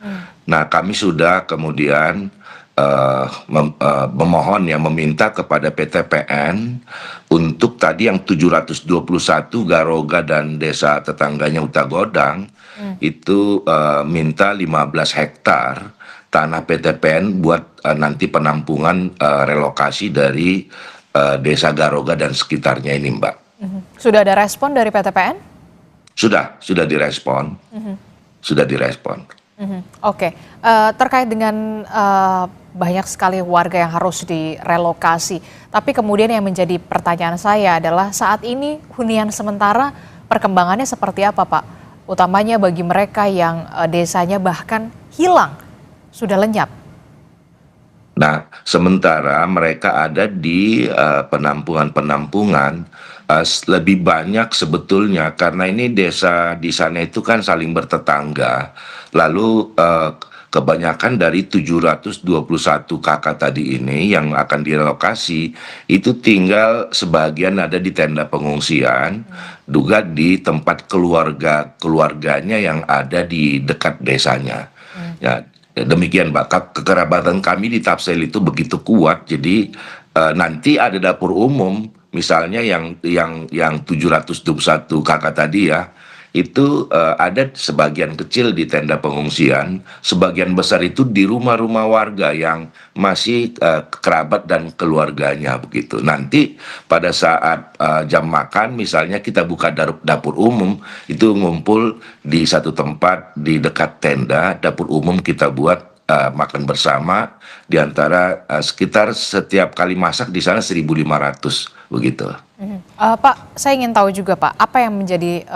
Nah kami sudah kemudian memohon ya, meminta kepada PTPN untuk tadi yang 721 Garoga dan desa tetangganya Huta Godang itu minta 15 hektar tanah PTPN buat nanti penampungan relokasi dari Desa Garoga dan sekitarnya ini Mbak. Sudah ada respon dari PTPN? Sudah direspon. Sudah direspon. Oke, terkait dengan banyak sekali warga yang harus direlokasi. Tapi kemudian yang menjadi pertanyaan saya adalah saat ini hunian sementara perkembangannya seperti apa Pak? Utamanya bagi mereka yang desanya bahkan hilang, sudah lenyap. Nah, sementara mereka ada di penampungan-penampungan lebih banyak sebetulnya karena ini desa di sana itu kan saling bertetangga. Lalu kebanyakan dari 721 KK tadi ini yang akan direlokasi itu tinggal sebagian ada di tenda pengungsian, juga di tempat keluarganya yang ada di dekat desanya. Ya, demikian Mbak, kekerabatan kami di Tapsel itu begitu kuat, jadi nanti ada dapur umum misalnya yang 721 KK tadi ya, itu ada sebagian kecil di tenda pengungsian, sebagian besar itu di rumah-rumah warga yang masih kerabat dan keluarganya begitu. Nanti pada saat jam makan misalnya kita buka dapur umum, itu ngumpul di satu tempat di dekat tenda, dapur umum kita buat makan bersama di antara sekitar setiap kali masak di sana 1.500 begitu. Pak, saya ingin tahu juga Pak, apa yang menjadi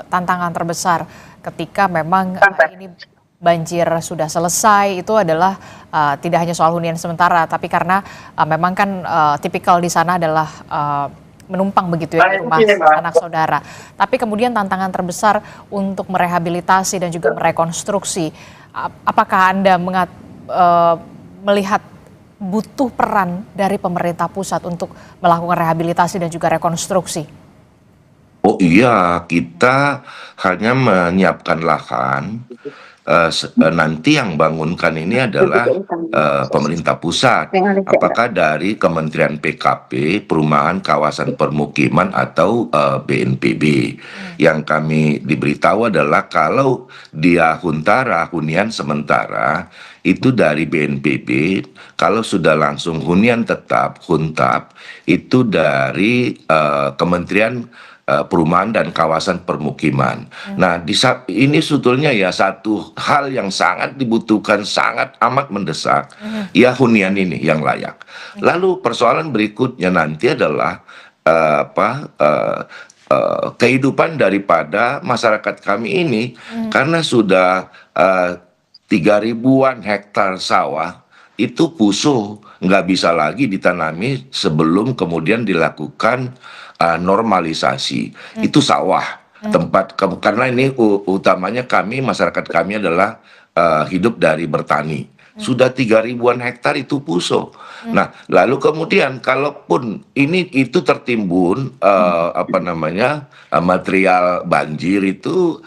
tantangan terbesar ketika memang ini banjir sudah selesai, itu adalah tidak hanya soal hunian sementara, tapi karena memang kan tipikal di sana adalah menumpang begitu ya di rumah anak saudara. Tapi kemudian tantangan terbesar untuk merehabilitasi dan juga merekonstruksi, apakah Anda melihat butuh peran dari pemerintah pusat untuk melakukan rehabilitasi dan juga rekonstruksi? Oh iya, kita hanya menyiapkan lahan, nanti yang bangunkan ini adalah pemerintah pusat, apakah dari Kementerian PKP, Perumahan Kawasan Permukiman atau BNPB. Yang kami diberitahu adalah kalau dia hunian sementara itu dari BNPB, kalau sudah langsung hunian tetap, huntap, itu dari Kementerian Perumahan dan Kawasan Permukiman. Nah, ini sebetulnya ya satu hal yang sangat dibutuhkan, sangat amat mendesak, ya hunian ini yang layak. Lalu persoalan berikutnya nanti adalah kehidupan daripada masyarakat kami ini, karena sudah 3.000-an hektar sawah itu pusuh, nggak bisa lagi ditanami sebelum kemudian dilakukan normalisasi. Itu sawah tempat, karena ini utamanya masyarakat kami adalah hidup dari bertani. Sudah 3.000-an hektar itu pusuh. Nah, lalu kemudian kalaupun itu tertimbun material banjir itu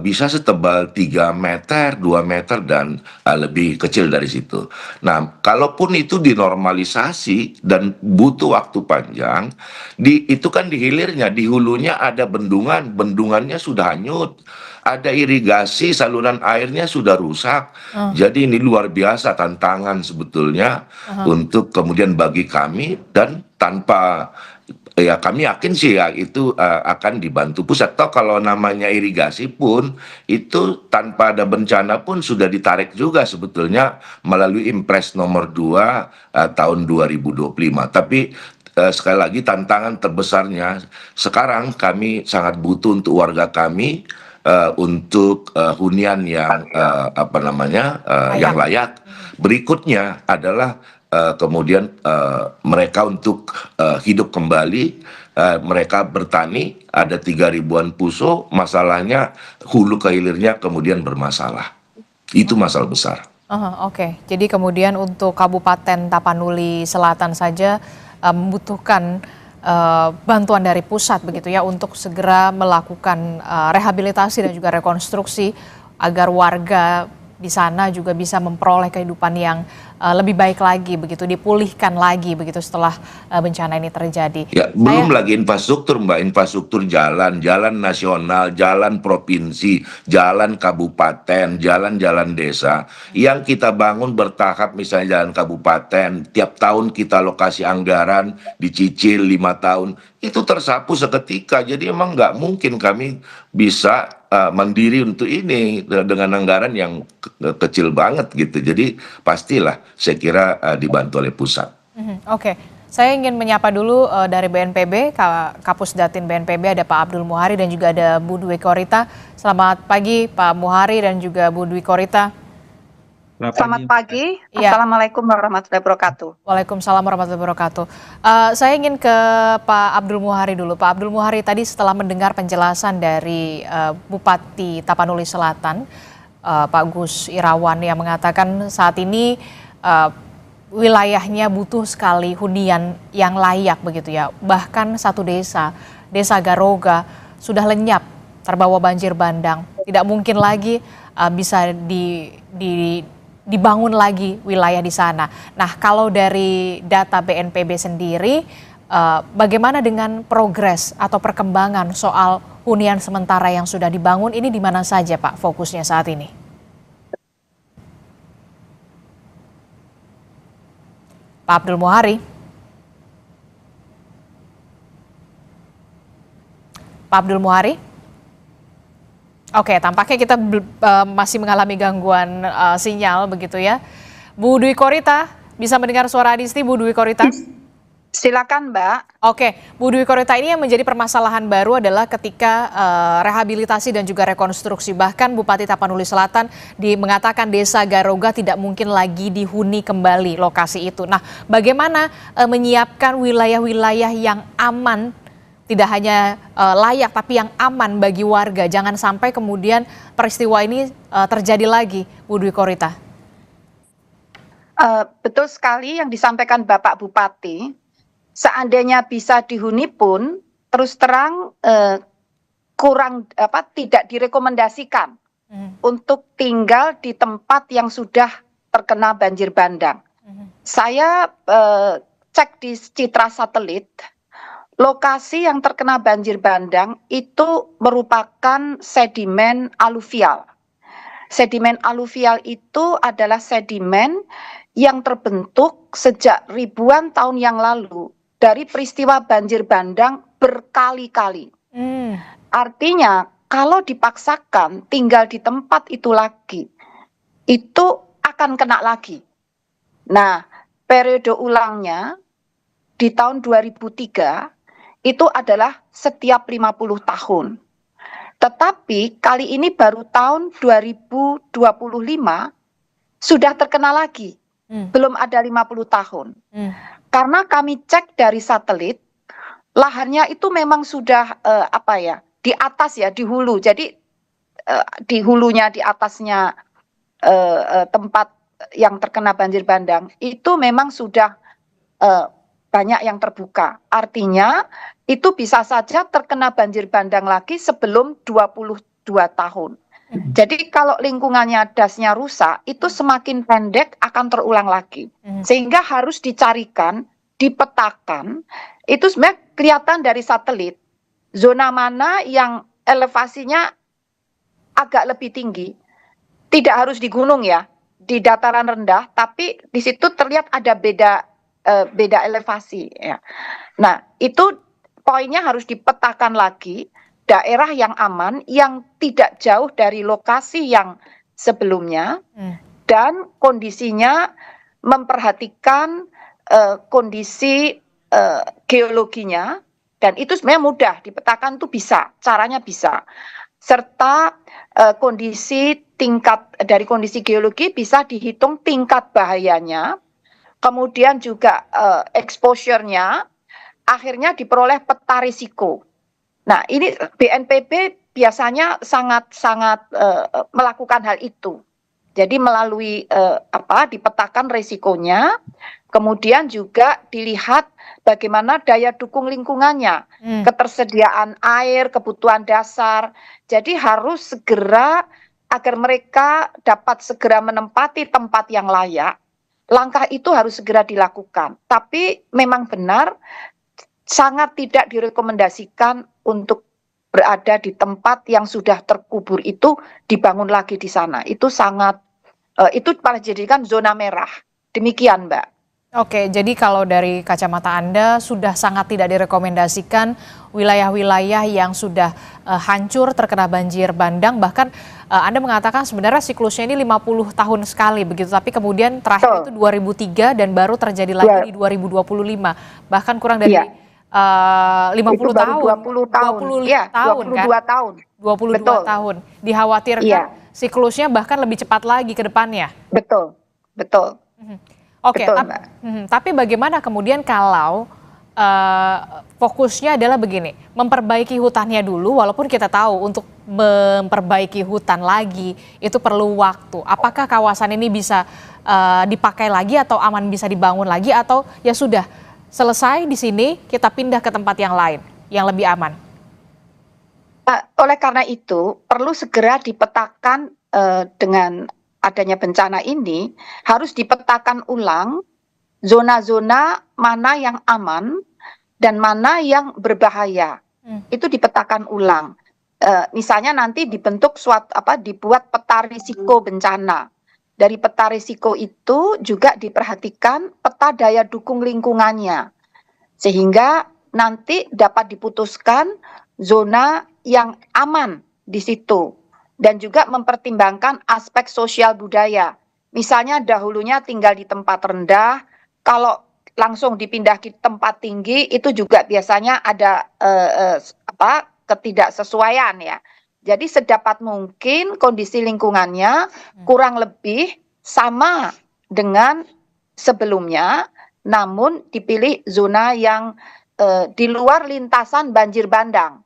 bisa setebal 3 meter, 2 meter, dan lebih kecil dari situ. Nah, kalaupun itu dinormalisasi dan butuh waktu panjang, itu kan di hilirnya, di hulunya ada bendungannya sudah hanyut, ada irigasi, saluran airnya sudah rusak. Jadi ini luar biasa tantangan sebetulnya untuk kemudian bagi kami, dan tanpa ya kami yakin sih ya itu akan dibantu pusat. Toh kalau namanya irigasi pun itu tanpa ada bencana pun sudah ditarik juga sebetulnya melalui Impres nomor 2 tahun 2025. Tapi sekali lagi tantangan terbesarnya sekarang kami sangat butuh untuk warga kami untuk hunian yang yang layak. Berikutnya adalah kemudian mereka untuk hidup kembali, mereka bertani, ada 3.000-an pusuh, masalahnya hulu ke hilirnya kemudian bermasalah. Itu masalah besar. Oke, jadi kemudian untuk Kabupaten Tapanuli Selatan saja membutuhkan bantuan dari pusat begitu ya untuk segera melakukan rehabilitasi dan juga rekonstruksi agar warga di sana juga bisa memperoleh kehidupan yang lebih baik lagi begitu, dipulihkan lagi begitu setelah bencana ini terjadi. Ya, belum lagi infrastruktur Mbak, infrastruktur jalan nasional, jalan provinsi, jalan kabupaten, jalan desa yang kita bangun bertahap. Misalnya jalan kabupaten, tiap tahun kita alokasi anggaran, dicicil 5 tahun, itu tersapu seketika. Jadi emang nggak mungkin kami bisa mandiri untuk ini dengan anggaran yang kecil banget gitu. Jadi pastilah saya kira dibantu oleh pusat. Oke, saya ingin menyapa dulu dari BNPB, Kapus Datin BNPB ada Pak Abdul Muhari dan juga ada Bu Dwi Korita. Selamat pagi Pak Muhari dan juga Bu Dwi Korita. Selamat pagi, Assalamualaikum warahmatullahi wabarakatuh. Waalaikumsalam warahmatullahi wabarakatuh. Saya ingin ke Pak Abdul Muhari dulu. Pak Abdul Muhari, tadi setelah mendengar penjelasan dari Bupati Tapanuli Selatan, Pak Gus Irawan yang mengatakan saat ini wilayahnya butuh sekali hunian yang layak begitu ya. Bahkan satu desa Garoga sudah lenyap terbawa banjir bandang. Tidak mungkin lagi bisa dibangun lagi wilayah di sana. Nah, kalau dari data BNPB sendiri, bagaimana dengan progres atau perkembangan soal hunian sementara yang sudah dibangun ini di mana saja Pak fokusnya saat ini? Pak Abdul Muhari. Pak Abdul Muhari. Oke, tampaknya kita masih mengalami gangguan sinyal begitu ya. Bu Dwi Korita, bisa mendengar suara Adisti, Bu Dwi Korita? Silakan Mbak. Oke, Bu Dwi Korita, ini yang menjadi permasalahan baru adalah ketika rehabilitasi dan juga rekonstruksi. Bahkan Bupati Tapanuli Selatan mengatakan desa Garoga tidak mungkin lagi dihuni kembali lokasi itu. Nah, bagaimana menyiapkan wilayah-wilayah yang aman, tidak hanya layak tapi yang aman bagi warga, jangan sampai kemudian peristiwa ini terjadi lagi, Bu Dwi Korita? Betul sekali yang disampaikan Bapak Bupati, seandainya bisa dihuni pun terus terang tidak direkomendasikan untuk tinggal di tempat yang sudah terkena banjir bandang. Saya cek di citra satelit, lokasi yang terkena banjir bandang itu merupakan sedimen aluvial. Sedimen aluvial itu adalah sedimen yang terbentuk sejak ribuan tahun yang lalu dari peristiwa banjir bandang berkali-kali. Artinya kalau dipaksakan tinggal di tempat itu lagi, itu akan kena lagi. Nah, periode ulangnya di tahun 2003 itu adalah setiap 50 tahun. Tetapi kali ini baru tahun 2025 sudah terkena lagi. Belum ada 50 tahun. Karena kami cek dari satelit, lahannya itu memang sudah di atas ya, di hulu. Jadi di hulunya, di atasnya tempat yang terkena banjir bandang itu memang sudah banyak yang terbuka. Artinya itu bisa saja terkena banjir bandang lagi sebelum 22 tahun. Jadi kalau lingkungannya dasnya rusak, itu semakin pendek akan terulang lagi. Sehingga harus dicarikan, dipetakan, itu sebenarnya kelihatan dari satelit, zona mana yang elevasinya agak lebih tinggi. Tidak harus di gunung ya, di dataran rendah, tapi di situ terlihat ada beda elevasi ya. Nah, itu poinnya harus dipetakan lagi daerah yang aman yang tidak jauh dari lokasi yang sebelumnya dan kondisinya memperhatikan kondisi geologinya, dan itu sebenarnya mudah dipetakan, tuh bisa, caranya bisa. Serta kondisi dari kondisi geologi bisa dihitung tingkat bahayanya, kemudian juga exposure-nya, akhirnya diperoleh peta risiko. Nah, ini BNPB biasanya sangat melakukan hal itu. Jadi melalui dipetakan risikonya, kemudian juga dilihat bagaimana daya dukung lingkungannya, ketersediaan air, kebutuhan dasar. Jadi harus segera, agar mereka dapat segera menempati tempat yang layak, langkah itu harus segera dilakukan. Tapi memang benar, sangat tidak direkomendasikan untuk berada di tempat yang sudah terkubur itu, dibangun lagi di sana. Itu itu malah dijadikan zona merah. Demikian, Mbak. Oke, jadi kalau dari kacamata Anda sudah sangat tidak direkomendasikan wilayah-wilayah yang sudah hancur terkena banjir bandang, bahkan Anda mengatakan sebenarnya siklusnya ini 50 tahun sekali begitu, tapi kemudian terakhir itu 2003 dan baru terjadi lagi di 2025, bahkan kurang dari 50 tahun, 20 tahun, 22 tahun. Dikhawatirkan siklusnya bahkan lebih cepat lagi ke depannya. Betul. Oke, tapi bagaimana kemudian kalau fokusnya adalah begini, memperbaiki hutannya dulu, walaupun kita tahu untuk memperbaiki hutan lagi itu perlu waktu. Apakah kawasan ini bisa dipakai lagi atau aman bisa dibangun lagi, atau ya sudah selesai di sini kita pindah ke tempat yang lain yang lebih aman? Oleh karena itu perlu segera dipetakan dengan adanya bencana ini, harus dipetakan ulang zona-zona mana yang aman dan mana yang berbahaya. Itu dipetakan ulang. Misalnya nanti dibentuk dibuat peta risiko bencana. Dari peta risiko itu juga diperhatikan peta daya dukung lingkungannya, sehingga nanti dapat diputuskan zona yang aman di situ, dan juga mempertimbangkan aspek sosial budaya. Misalnya dahulunya tinggal di tempat rendah, kalau langsung dipindah ke tempat tinggi itu juga biasanya ada ketidaksesuaian ya. Jadi sedapat mungkin kondisi lingkungannya kurang lebih sama dengan sebelumnya, namun dipilih zona yang di luar lintasan banjir bandang.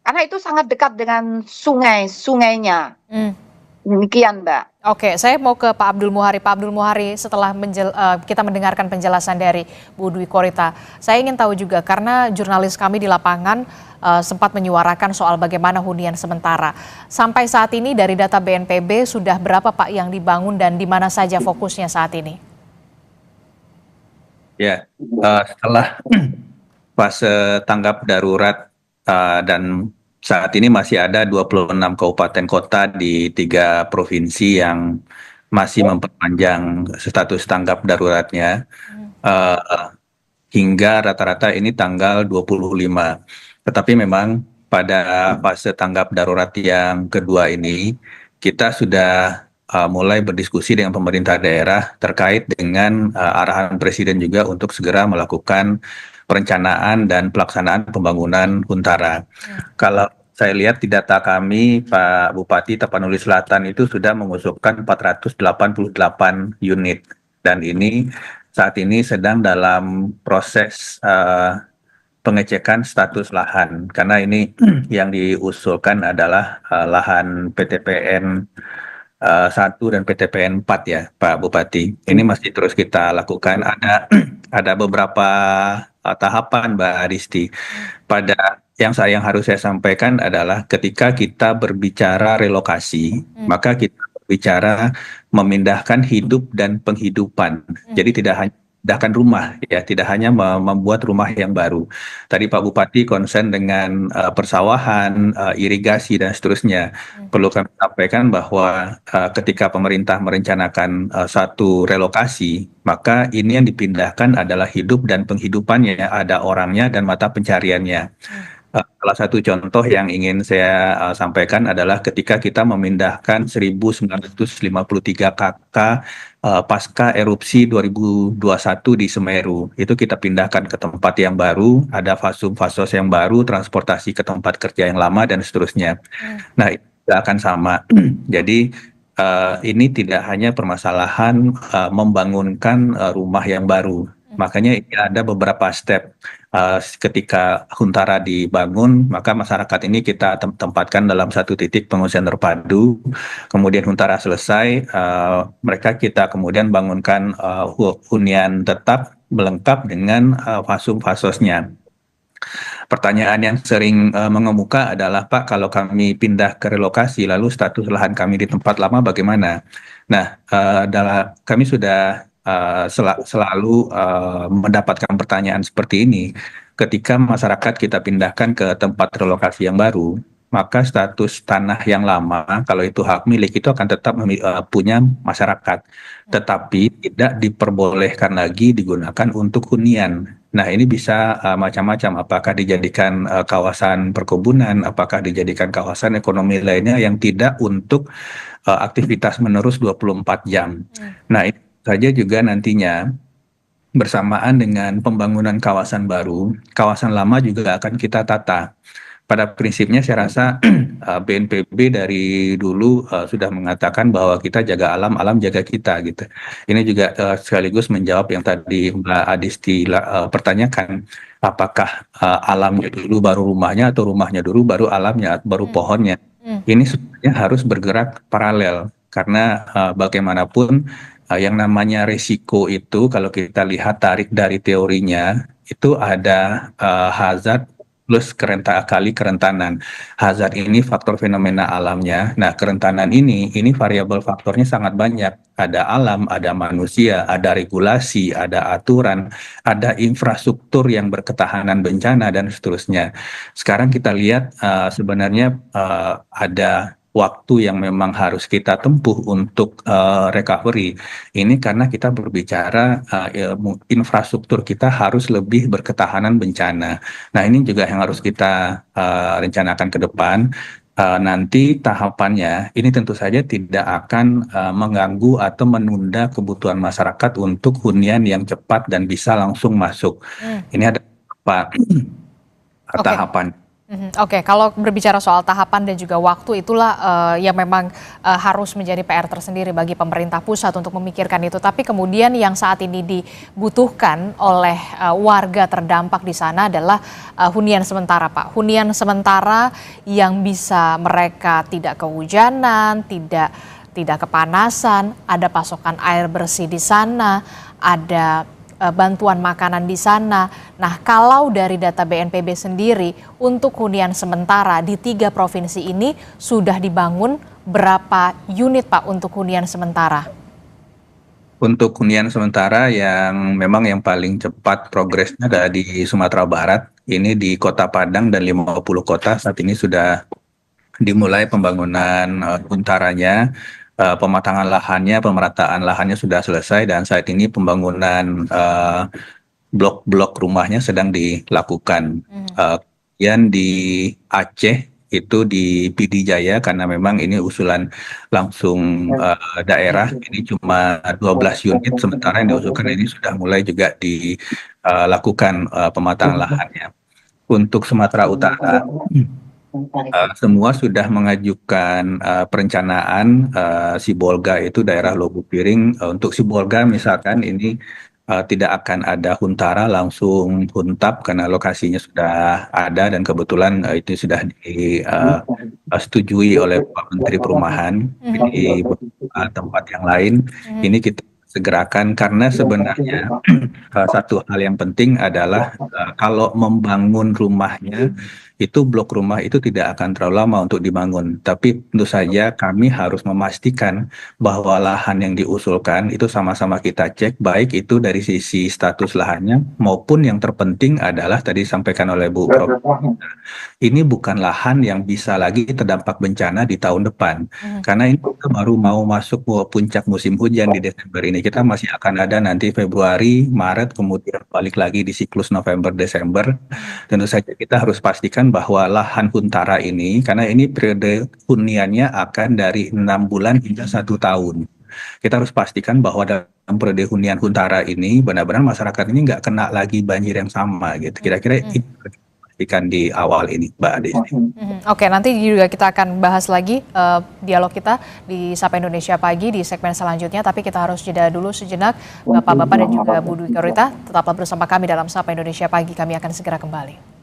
Karena itu sangat dekat dengan sungainya. Demikian, Mbak. Oke, saya mau ke Pak Abdul Muhari. Pak Abdul Muhari, setelah kita mendengarkan penjelasan dari Bu Dwi Korita, saya ingin tahu juga karena jurnalis kami di lapangan sempat menyuarakan soal bagaimana hunian sementara. Sampai saat ini dari data BNPB sudah berapa Pak yang dibangun dan di mana saja fokusnya saat ini? Ya, setelah fase tanggap darurat dan saat ini masih ada 26 kabupaten kota di 3 provinsi yang masih memperpanjang status tanggap daruratnya hingga rata-rata ini tanggal 25. Tetapi memang pada fase tanggap darurat yang kedua ini kita sudah mulai berdiskusi dengan pemerintah daerah terkait dengan arahan Presiden juga untuk segera melakukan perencanaan dan pelaksanaan pembangunan Huntara. Kalau saya lihat di data kami, Pak Bupati Tapanuli Selatan itu sudah mengusulkan 488 unit. Dan ini saat ini sedang dalam proses pengecekan status lahan. Karena ini yang diusulkan adalah lahan PTPN 1 dan PTPN 4 ya Pak Bupati. Ini masih terus kita lakukan. Ada beberapa tahapan Mbak Aristi. Pada yang harus saya sampaikan adalah ketika kita berbicara relokasi, maka kita berbicara memindahkan hidup dan penghidupan. Jadi tidak hanya memindahkan rumah ya, tidak hanya membuat rumah yang baru. Tadi Pak Bupati konsen dengan persawahan, irigasi dan seterusnya. Perlu kami sampaikan bahwa ketika pemerintah merencanakan satu relokasi, maka ini yang dipindahkan adalah hidup dan penghidupannya, ada orangnya dan mata pencariannya. Salah satu contoh yang ingin saya sampaikan adalah ketika kita memindahkan 1953 kakak pasca erupsi 2021 di Semeru. Itu kita pindahkan ke tempat yang baru, ada fasos yang baru, transportasi ke tempat kerja yang lama dan seterusnya. Nah, itu akan sama. Jadi ini tidak hanya permasalahan membangunkan rumah yang baru. Makanya ini ada beberapa step. Ketika Huntara dibangun, maka masyarakat ini kita tempatkan dalam satu titik pengungsian terpadu. Kemudian Huntara selesai, mereka kita kemudian bangunkan hunian tetap melengkap dengan fasum-fasosnya. Pertanyaan yang sering mengemuka adalah, Pak, kalau kami pindah ke relokasi, lalu status lahan kami di tempat lama bagaimana? Nah, kami sudah selalu mendapatkan pertanyaan seperti ini. Ketika masyarakat kita pindahkan ke tempat relokasi yang baru, maka status tanah yang lama, kalau itu hak milik, itu akan tetap punya masyarakat. Tetapi tidak diperbolehkan lagi digunakan untuk hunian. Nah, ini bisa macam-macam, apakah dijadikan kawasan perkebunan, apakah dijadikan kawasan ekonomi lainnya yang tidak untuk aktivitas menerus 24 jam. Nah, ini saja juga nantinya bersamaan dengan pembangunan kawasan baru, kawasan lama juga akan kita tata. Pada prinsipnya saya rasa BNPB dari dulu sudah mengatakan bahwa kita jaga alam, alam jaga kita gitu. Ini juga sekaligus menjawab yang tadi Mbak Adisti pertanyakan, apakah alamnya dulu baru rumahnya atau rumahnya dulu baru alamnya, baru pohonnya. Ini sebenarnya harus bergerak paralel karena bagaimanapun yang namanya risiko itu kalau kita lihat tarik dari teorinya itu ada hazard plus kerentanan. Hazard ini faktor fenomena alamnya. Nah, kerentanan ini variabel faktornya sangat banyak. Ada alam, ada manusia, ada regulasi, ada aturan, ada infrastruktur yang berketahanan bencana dan seterusnya. Sekarang kita lihat sebenarnya ada waktu yang memang harus kita tempuh untuk recovery. Ini karena kita berbicara infrastruktur kita harus lebih berketahanan bencana. Nah, ini juga yang harus kita rencanakan ke depan. Nanti tahapannya ini tentu saja tidak akan mengganggu atau menunda kebutuhan masyarakat untuk hunian yang cepat dan bisa langsung masuk. Ini ada beberapa tahapan. Oke, kalau berbicara soal tahapan dan juga waktu itulah yang memang harus menjadi PR tersendiri bagi pemerintah pusat untuk memikirkan itu. Tapi kemudian yang saat ini dibutuhkan oleh warga terdampak di sana adalah hunian sementara, Pak. Hunian sementara yang bisa mereka tidak kehujanan, tidak tidak kepanasan, ada pasokan air bersih di sana, ada bantuan makanan di sana. Nah, kalau dari data BNPB sendiri, untuk hunian sementara di 3 provinsi ini sudah dibangun berapa unit Pak untuk hunian sementara? Untuk hunian sementara yang memang yang paling cepat progresnya ada di Sumatera Barat. Ini di Kota Padang dan 50 kota saat ini sudah dimulai pembangunan huntaranya. Pematangan lahannya, pemerataan lahannya sudah selesai dan saat ini pembangunan blok-blok rumahnya sedang dilakukan. Kemudian di Aceh itu di PD Jaya karena memang ini usulan langsung daerah, ini cuma 12 unit, sementara yang diusulkan ini sudah mulai juga dilakukan pematangan lahannya. Untuk Sumatera Utara, semua sudah mengajukan perencanaan Sibolga itu daerah Lobu Piring. Untuk Sibolga misalkan ini tidak akan ada huntara, langsung huntap karena lokasinya sudah ada dan kebetulan itu sudah disetujui oleh Pak Menteri Perumahan di tempat yang lain. Ini kita segerakan karena sebenarnya satu hal yang penting adalah kalau membangun rumahnya itu blok rumah itu tidak akan terlalu lama untuk dibangun, tapi tentu saja kami harus memastikan bahwa lahan yang diusulkan itu sama-sama kita cek, baik itu dari sisi status lahannya maupun yang terpenting adalah tadi disampaikan oleh Bu Prof, ini bukan lahan yang bisa lagi terdampak bencana di tahun depan, karena ini kita baru mau masuk puncak musim hujan di Desember ini, kita masih akan ada nanti Februari, Maret, kemudian balik lagi di siklus November, Desember. Tentu saja kita harus pastikan bahwa lahan huntara ini, karena ini periode huniannya akan dari 6 bulan hingga 1 tahun. Kita harus pastikan bahwa dalam periode hunian huntara ini benar-benar masyarakat ini nggak kena lagi banjir yang sama gitu. Kira-kira itu pastikan di awal ini, Mbak Desi. Oke, nanti juga kita akan bahas lagi dialog kita di Sapa Indonesia Pagi di segmen selanjutnya, tapi kita harus jeda dulu sejenak. Bapak-bapak dan juga Bu Dwi Korita, tetaplah bersama kami dalam Sapa Indonesia Pagi. Kami akan segera kembali.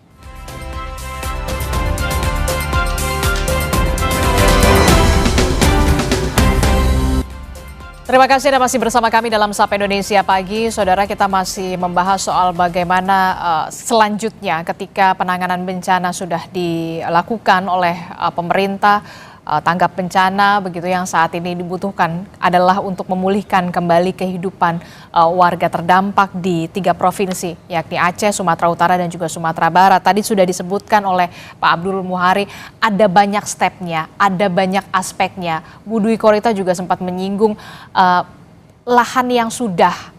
Terima kasih Anda masih bersama kami dalam Sapa Indonesia Pagi. Saudara, kita masih membahas soal bagaimana selanjutnya ketika penanganan bencana sudah dilakukan oleh pemerintah, tanggap bencana begitu, yang saat ini dibutuhkan adalah untuk memulihkan kembali kehidupan warga terdampak di 3 provinsi, yakni Aceh, Sumatera Utara dan juga Sumatera Barat. Tadi sudah disebutkan oleh Pak Abdul Muhari, ada banyak stepnya, ada banyak aspeknya. Bu Dwi Korita juga sempat menyinggung lahan yang sudah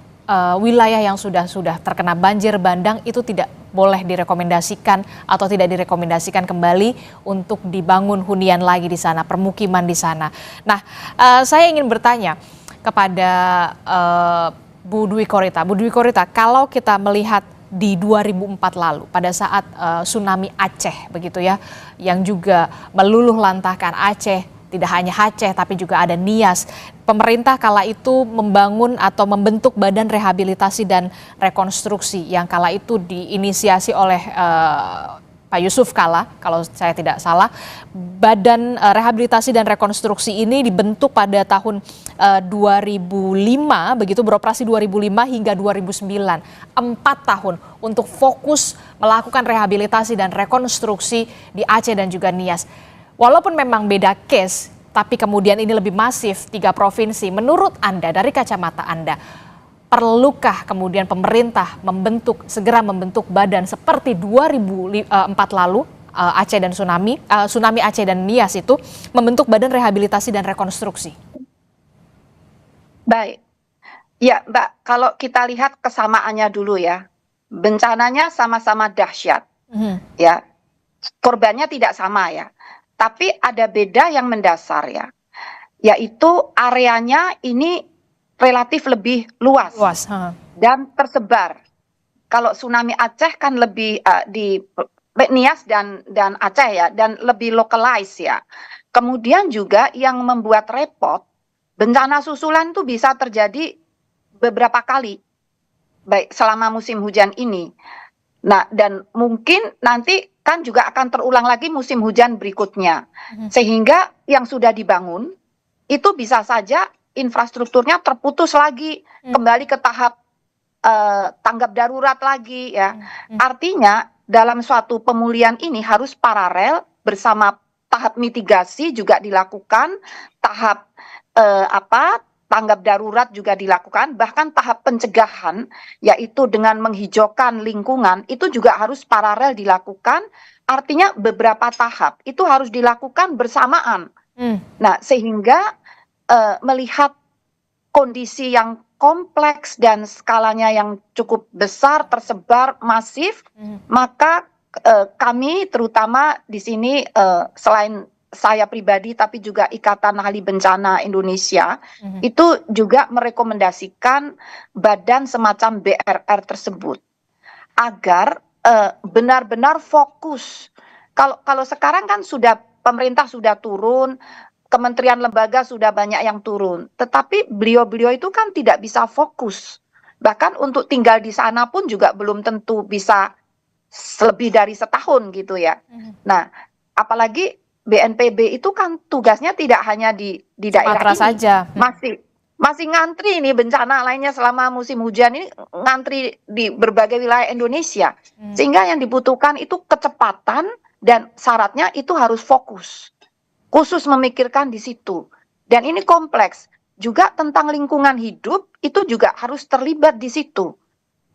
wilayah yang sudah terkena banjir bandang itu tidak boleh direkomendasikan atau tidak direkomendasikan kembali untuk dibangun hunian lagi di sana, permukiman di sana. Nah, saya ingin bertanya kepada Bu Dwi Korita. Bu Dwi Korita, kalau kita melihat di 2004 lalu pada saat tsunami Aceh begitu ya, yang juga meluluh lantahkan Aceh, tidak hanya Aceh tapi juga ada Nias. Pemerintah kala itu membangun atau membentuk Badan Rehabilitasi dan Rekonstruksi yang kala itu diinisiasi oleh Pak Yusuf Kala, kalau saya tidak salah. Badan Rehabilitasi dan Rekonstruksi ini dibentuk pada tahun 2005, begitu, beroperasi 2005 hingga 2009. 4 tahun untuk fokus melakukan rehabilitasi dan rekonstruksi di Aceh dan juga Nias. Walaupun memang beda case, tapi kemudian ini lebih masif 3 provinsi. Menurut Anda, dari kacamata Anda, perlukah kemudian pemerintah segera membentuk badan seperti 2004 lalu Aceh dan tsunami Aceh dan Nias itu, membentuk Badan Rehabilitasi dan Rekonstruksi? Baik, ya Mbak, kalau kita lihat kesamaannya dulu ya, bencananya sama-sama dahsyat, ya, korbannya tidak sama ya. Tapi ada beda yang mendasar ya, yaitu areanya ini relatif lebih luas dan tersebar. Kalau tsunami Aceh kan lebih di Nias dan Aceh ya, dan lebih localized ya. Kemudian juga yang membuat repot, bencana susulan itu bisa terjadi beberapa kali, baik selama musim hujan ini. Nah, dan mungkin nanti kan juga akan terulang lagi musim hujan berikutnya. Sehingga yang sudah dibangun itu bisa saja infrastrukturnya terputus lagi, kembali ke tahap tanggap darurat lagi ya. Artinya dalam suatu pemulihan ini harus paralel bersama tahap mitigasi juga dilakukan, tahap tanggap darurat juga dilakukan, bahkan tahap pencegahan yaitu dengan menghijaukan lingkungan itu juga harus paralel dilakukan. Artinya beberapa tahap itu harus dilakukan bersamaan. Nah, sehingga melihat kondisi yang kompleks dan skalanya yang cukup besar, tersebar, masif, maka kami terutama di sini selain saya pribadi tapi juga Ikatan Ahli Bencana Indonesia itu juga merekomendasikan badan semacam BRR tersebut agar benar-benar fokus. Kalau sekarang kan sudah pemerintah sudah turun, kementerian lembaga sudah banyak yang turun, tetapi beliau-beliau itu kan tidak bisa fokus. Bahkan untuk tinggal di sana pun juga belum tentu bisa lebih dari setahun gitu ya. Nah, apalagi BNPB itu kan tugasnya tidak hanya di daerah Sumatera ini, saja. masih ngantri ini bencana lainnya selama musim hujan ini ngantri di berbagai wilayah Indonesia. Sehingga yang dibutuhkan itu kecepatan dan syaratnya itu harus fokus. Khusus memikirkan di situ. Dan ini kompleks. Juga tentang lingkungan hidup itu juga harus terlibat di situ.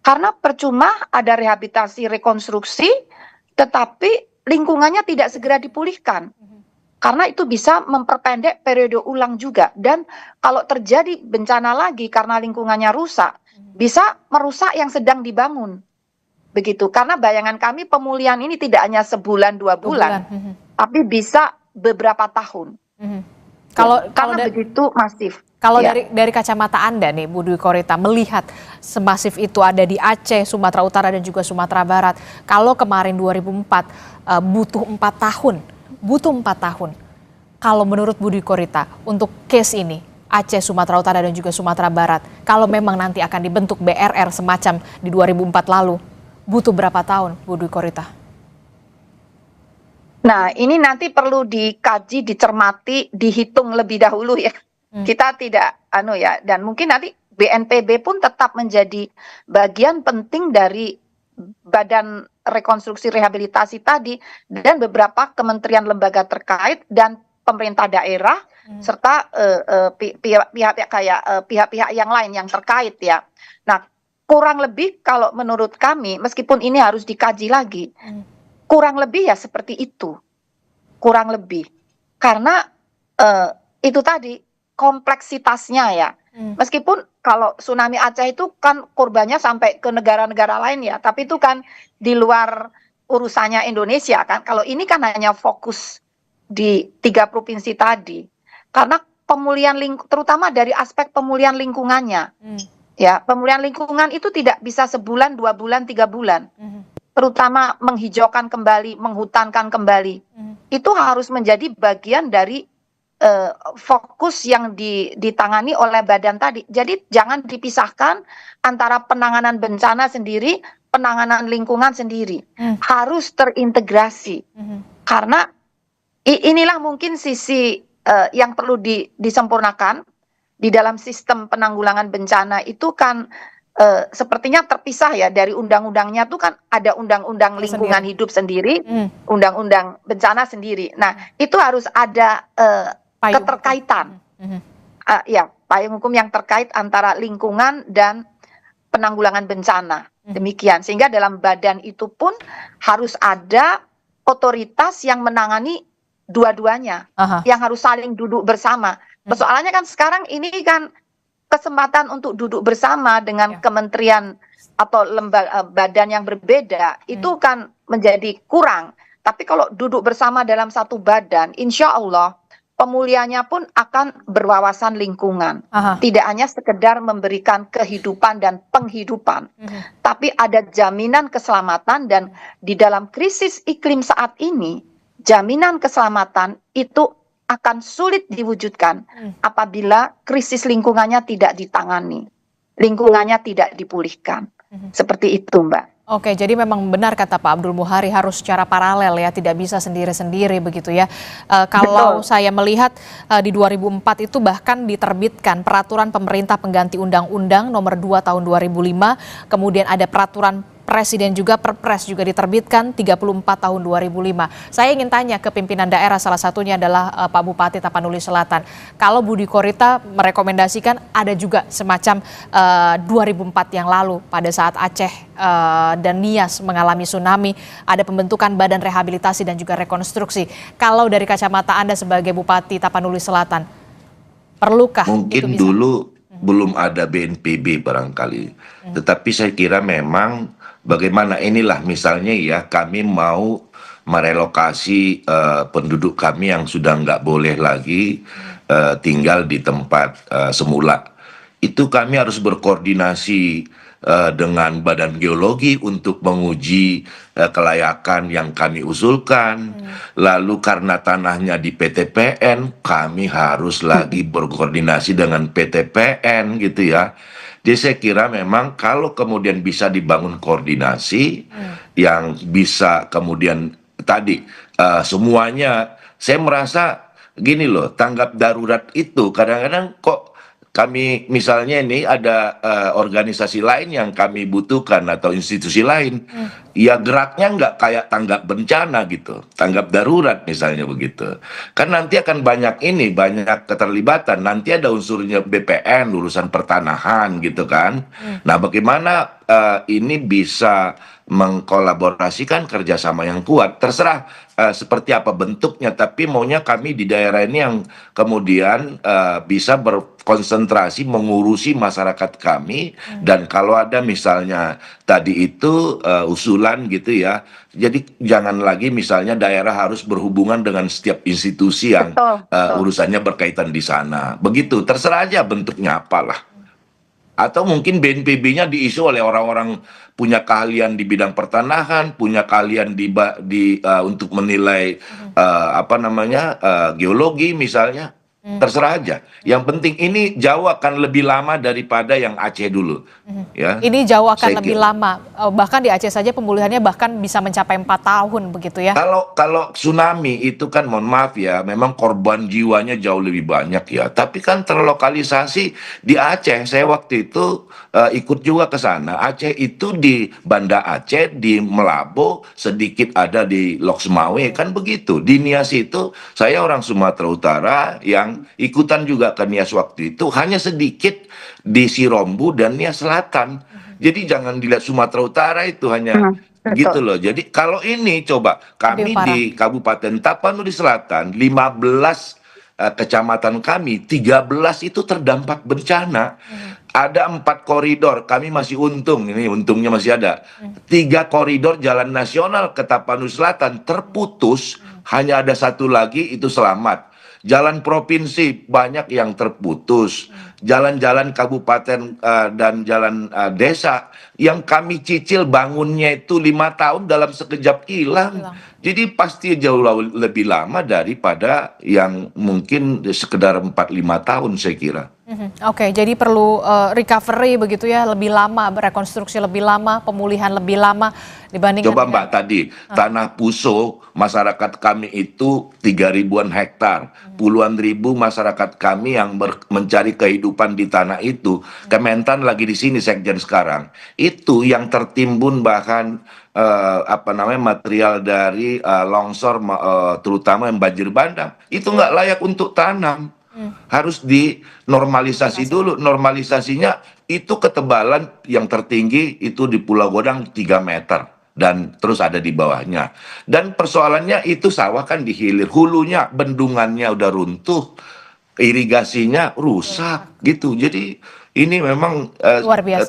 Karena percuma ada rehabilitasi rekonstruksi tetapi lingkungannya tidak segera dipulihkan. Karena itu bisa memperpendek periode ulang juga. Dan kalau terjadi bencana lagi karena lingkungannya rusak, bisa merusak yang sedang dibangun. Begitu. Karena bayangan kami pemulihan ini tidak hanya sebulan, 2 bulan. Tapi bisa beberapa tahun. Karena begitu masif. Kalau dari kacamata Anda nih, Bu Dwi Korita, melihat semasif itu ada di Aceh, Sumatera Utara dan juga Sumatera Barat. Kalau kemarin 2004 butuh 4 tahun, Kalau menurut Bu Dwi Korita untuk case ini Aceh, Sumatera Utara dan juga Sumatera Barat, kalau memang nanti akan dibentuk BRR semacam di 2004 lalu, butuh berapa tahun, Bu Dwi Korita? Nah, ini nanti perlu dikaji, dicermati, dihitung lebih dahulu ya. Kita tidak dan mungkin nanti BNPB pun tetap menjadi bagian penting dari Badan Rekonstruksi Rehabilitasi tadi dan beberapa kementerian lembaga terkait dan pemerintah daerah serta pihak-pihak yang lain yang terkait ya. Nah, kurang lebih kalau menurut kami meskipun ini harus dikaji lagi. Kurang lebih ya seperti itu, kurang lebih. Karena itu tadi kompleksitasnya ya. Meskipun kalau tsunami Aceh itu kan korbannya sampai ke negara-negara lain ya, tapi itu kan di luar urusannya Indonesia kan. Kalau ini kan hanya fokus di 3 provinsi tadi. Karena pemulihan terutama dari aspek pemulihan lingkungannya. Ya, pemulihan lingkungan itu tidak bisa sebulan, 2 bulan, 3 bulan. Terutama menghijaukan kembali, menghutankan kembali, itu harus menjadi bagian dari fokus yang ditangani oleh badan tadi. Jadi jangan dipisahkan antara penanganan bencana sendiri, penanganan lingkungan sendiri. Harus terintegrasi. Karena inilah mungkin sisi yang perlu disempurnakan di dalam sistem penanggulangan bencana itu kan sepertinya terpisah ya dari undang-undangnya tuh kan ada undang-undang lingkungan hidup sendiri, undang-undang bencana sendiri. Nah, itu harus ada keterkaitan. Ya, payung hukum yang terkait antara lingkungan dan penanggulangan bencana. Demikian. Sehingga dalam badan itu pun harus ada otoritas yang menangani dua-duanya, yang harus saling duduk bersama. Persoalannya kan sekarang ini kan kesempatan untuk duduk bersama dengan kementerian atau lembaga badan yang berbeda itu kan menjadi kurang. Tapi kalau duduk bersama dalam satu badan, insya Allah pemulihannya pun akan berwawasan lingkungan. Tidak hanya sekedar memberikan kehidupan dan penghidupan, tapi ada jaminan keselamatan. Dan di dalam krisis iklim saat ini, jaminan keselamatan itu akan sulit diwujudkan apabila krisis lingkungannya tidak ditangani, lingkungannya tidak dipulihkan. Seperti itu, Mbak. Oke, jadi memang benar kata Pak Abdul Muhari harus secara paralel ya, tidak bisa sendiri-sendiri begitu ya. Kalau saya melihat di 2004 itu bahkan diterbitkan peraturan pemerintah pengganti Undang-Undang Nomor 2 Tahun 2005, kemudian ada peraturan Presiden juga, Perpres juga diterbitkan 34 tahun 2005. Saya ingin tanya ke pimpinan daerah, salah satunya adalah Pak Bupati Tapanuli Selatan. Kalau Budi Korita merekomendasikan ada juga semacam 2004 yang lalu pada saat Aceh dan Nias mengalami tsunami, ada pembentukan Badan Rehabilitasi dan juga Rekonstruksi. Kalau dari kacamata Anda sebagai Bupati Tapanuli Selatan, perlukah mungkin itu bisa? dulu belum ada BNPB barangkali, tetapi saya kira memang bagaimana inilah misalnya ya kami mau merelokasi penduduk kami yang sudah nggak boleh lagi tinggal di tempat semula. Itu kami harus berkoordinasi dengan Badan Geologi untuk menguji kelayakan yang kami usulkan. Lalu karena tanahnya di PTPN, kami harus lagi berkoordinasi dengan PTPN gitu ya. Jadi saya kira memang kalau kemudian bisa dibangun koordinasi yang bisa kemudian tadi semuanya, saya merasa gini loh, tanggap darurat itu kadang-kadang kok kami misalnya ini ada organisasi lain yang kami butuhkan atau institusi lain, ya geraknya nggak kayak tanggap bencana gitu, tanggap darurat misalnya begitu. Kan nanti akan banyak keterlibatan, nanti ada unsurnya BPN, urusan pertanahan gitu kan. Nah bagaimana ini bisa mengkolaborasikan kerjasama yang kuat, terserah seperti apa bentuknya, tapi maunya kami di daerah ini yang kemudian bisa berkonsentrasi mengurusi masyarakat kami, dan kalau ada misalnya tadi itu usulan gitu ya, jadi jangan lagi misalnya daerah harus berhubungan dengan setiap institusi yang urusannya berkaitan di sana, begitu, terserah aja bentuknya apalah. Atau mungkin BNPB-nya diisi oleh orang-orang punya keahlian di bidang pertanahan, punya keahlian untuk menilai geologi misalnya, terserah aja. Yang penting ini jauh akan lebih lama daripada yang Aceh dulu. Ya. Ini jauh akan lebih lama, bahkan di Aceh saja pemulihannya bahkan bisa mencapai 4 tahun begitu ya. Kalau tsunami itu kan mohon maaf ya, memang korban jiwanya jauh lebih banyak ya. Tapi kan terlokalisasi di Aceh. Saya waktu itu ikut juga ke sana. Aceh itu di Banda Aceh, di Melabo, sedikit ada di Lok Sumawe, kan begitu. Di Nias itu saya orang Sumatera Utara yang ikutan juga ke Nias waktu itu, hanya sedikit di Sirombu dan Nias Selatan. Jadi jangan dilihat Sumatera Utara itu hanya gitu loh. Jadi kalau ini coba kami di Kabupaten Tapanuli Selatan 15 kecamatan kami 13 itu terdampak bencana. Ada 4 koridor, kami masih untung, ini untungnya masih ada. 3 koridor jalan nasional ke Tapanuli Selatan terputus, hanya ada 1 lagi itu selamat. Jalan provinsi banyak yang terputus, jalan-jalan kabupaten dan jalan desa yang kami cicil bangunnya itu 5 tahun dalam sekejap hilang. Jadi pasti jauh lebih lama daripada yang mungkin sekedar 4-5 tahun saya kira. Oke, jadi perlu recovery begitu ya, lebih lama, rekonstruksi lebih lama, pemulihan lebih lama dibandingkan Coba Mbak tadi, tanah Puso masyarakat kami itu 3.000-an hektar, puluhan ribu masyarakat kami yang mencari kehidupan di tanah itu. Kementan lagi di sini sekjen sekarang. Itu yang tertimbun bahkan material dari longsor terutama yang banjir bandang. Itu nggak layak untuk tanam. Harus dinormalisasi dulu. Normalisasinya itu ketebalan yang tertinggi itu di Pulau Godang 3 meter dan terus ada di bawahnya. Dan persoalannya itu sawah kan dihilir, hulunya bendungannya udah runtuh, irigasinya rusak gitu. Jadi ini memang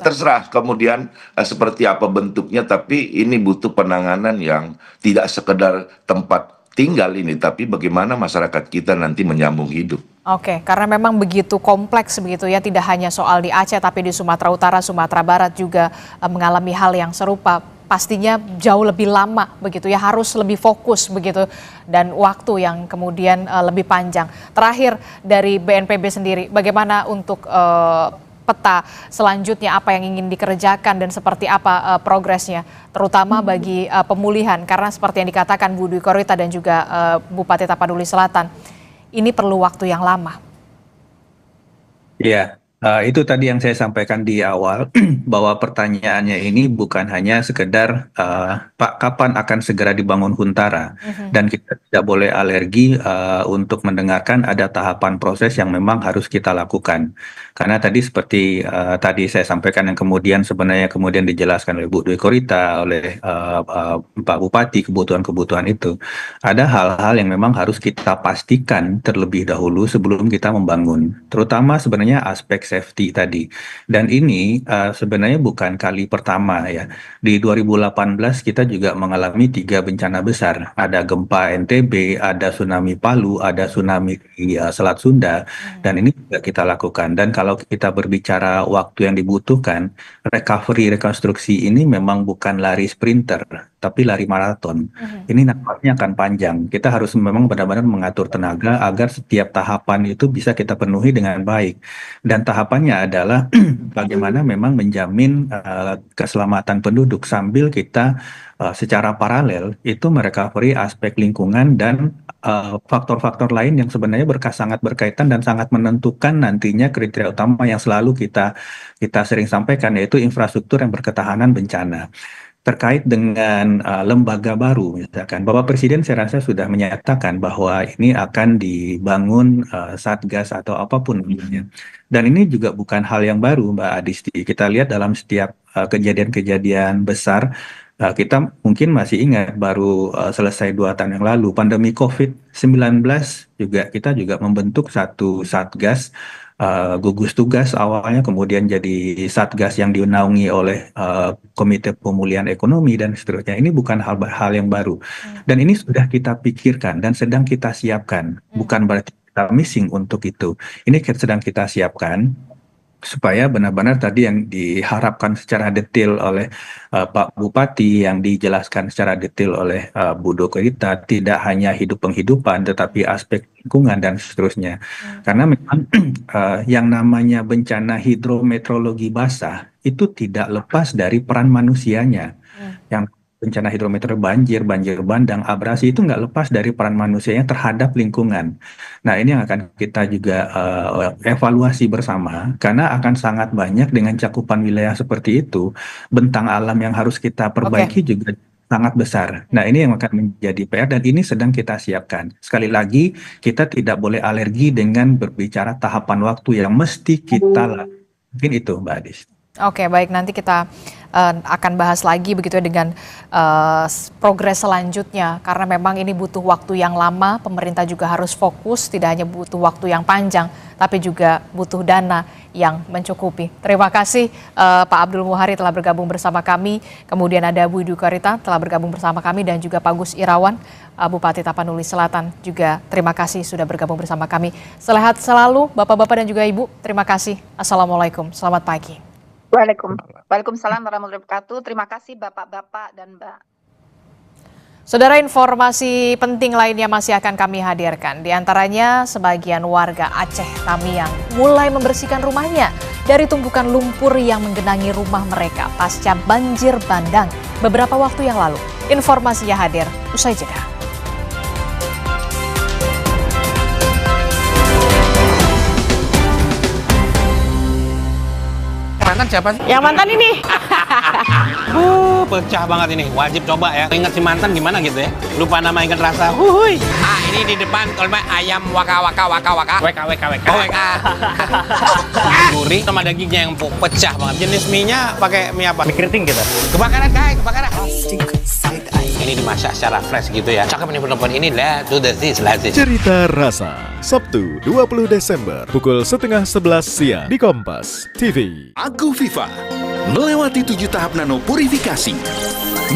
terserah kemudian seperti apa bentuknya, tapi ini butuh penanganan yang tidak sekedar tempat tinggal ini, tapi bagaimana masyarakat kita nanti menyambung hidup. Oke, karena memang begitu kompleks begitu ya, tidak hanya soal di Aceh tapi di Sumatera Utara, Sumatera Barat juga mengalami hal yang serupa. Pastinya jauh lebih lama begitu ya, harus lebih fokus begitu dan waktu yang kemudian lebih panjang. Terakhir dari BNPB sendiri, bagaimana untuk peta selanjutnya apa yang ingin dikerjakan dan seperti apa progresnya, terutama bagi pemulihan, karena seperti yang dikatakan Bu Dwi Korita dan juga Bupati Tapanuli Selatan, ini perlu waktu yang lama. Iya. Itu tadi yang saya sampaikan di awal, bahwa pertanyaannya ini bukan hanya sekedar Pak kapan akan segera dibangun Huntara, dan kita tidak boleh alergi untuk mendengarkan ada tahapan proses yang memang harus kita lakukan. Karena tadi seperti tadi saya sampaikan yang kemudian sebenarnya kemudian dijelaskan oleh Bu Dwi Korita, oleh Pak Bupati, kebutuhan-kebutuhan itu. Ada hal-hal yang memang harus kita pastikan terlebih dahulu sebelum kita membangun, terutama sebenarnya aspek safety tadi. Dan ini sebenarnya bukan kali pertama ya. Di 2018 kita juga mengalami 3 bencana besar. Ada gempa NTB, ada tsunami Palu, ada tsunami di Selat Sunda. Dan ini juga kita lakukan. Dan kalau kita berbicara waktu yang dibutuhkan, recovery, rekonstruksi ini memang bukan lari sprinter, tapi lari maraton. Ini nampaknya akan panjang. Kita harus memang benar-benar mengatur tenaga agar setiap tahapan itu bisa kita penuhi dengan baik. Dan tahapannya adalah bagaimana memang menjamin keselamatan penduduk sambil kita secara paralel itu merecovery aspek lingkungan dan faktor-faktor lain yang sebenarnya sangat berkaitan dan sangat menentukan nantinya kriteria utama yang selalu kita sering sampaikan, yaitu infrastruktur yang berketahanan bencana. Terkait dengan lembaga baru, misalkan Bapak Presiden saya rasa sudah menyatakan bahwa ini akan dibangun satgas atau apapun namanya. Dan ini juga bukan hal yang baru, Mbak Adisti. Kita lihat dalam setiap kejadian-kejadian besar, kita mungkin masih ingat baru selesai 2 tahun yang lalu pandemi COVID-19 juga kita juga membentuk satu satgas. Gugus tugas awalnya kemudian jadi satgas yang dinaungi oleh Komite Pemulihan Ekonomi dan seterusnya. Ini bukan hal yang baru, dan ini sudah kita pikirkan dan sedang kita siapkan. Bukan berarti kita missing untuk itu. Ini sedang kita siapkan supaya benar-benar tadi yang diharapkan secara detail oleh Pak Bupati, yang dijelaskan secara detail oleh Bu Dwi Korita, tidak hanya penghidupan tetapi aspek lingkungan dan seterusnya. Karena memang yang namanya bencana hidrometeorologi basah itu tidak lepas dari peran manusianya. Yang bencana hidrometeorologi banjir bandang, abrasi itu nggak lepas dari peran manusianya terhadap lingkungan. Nah ini yang akan kita juga evaluasi bersama, karena akan sangat banyak dengan cakupan wilayah seperti itu, bentang alam yang harus kita perbaiki juga sangat besar. Nah ini yang akan menjadi PR dan ini sedang kita siapkan. Sekali lagi kita tidak boleh alergi dengan berbicara tahapan waktu yang mesti kita lakukan. Mungkin itu Mbak Adis. Oke, baik, nanti kita akan bahas lagi begitu ya dengan progres selanjutnya, karena memang ini butuh waktu yang lama. Pemerintah juga harus fokus, tidak hanya butuh waktu yang panjang tapi juga butuh dana yang mencukupi. Terima kasih Pak Abdul Muhari telah bergabung bersama kami, kemudian ada Bu Dwi Korita telah bergabung bersama kami, dan juga Pak Gus Irawan, Bupati Tapanuli Selatan, juga terima kasih sudah bergabung bersama kami. Sehat selalu Bapak-bapak dan juga Ibu. Terima kasih. Assalamualaikum, selamat pagi. Waalaikumsalam warahmatullahi wabarakatuh. Terima kasih Bapak-bapak dan Mbak. Saudara, informasi penting lainnya masih akan kami hadirkan. Di antaranya sebagian warga Aceh Tamiang mulai membersihkan rumahnya dari tumpukan lumpur yang menggenangi rumah mereka pasca banjir bandang beberapa waktu yang lalu. Informasinya hadir usai jeda. Mantan siapa? Yang mantan ini. Pecah banget ini. Wajib coba ya. Ingat si mantan gimana gitu ya. Lupa nama, ingat rasa. Huhuy. Ini di depan kalau ayam waka. WK. Oh, WK. Gurih sama dagingnya yang empuk. Pecah banget. Jenis mie-nya pakai mie apa? Mie keriting kita. Kebakaran, guys. Kebakaran. Ini dimasak secara fresh gitu ya. Cakep nih penonton ini. Let's do this. Cerita Rasa, Sabtu 20 Desember pukul 10:30 siang di Kompas TV. Aku Viva melewati 7 tahap nano purifikasi,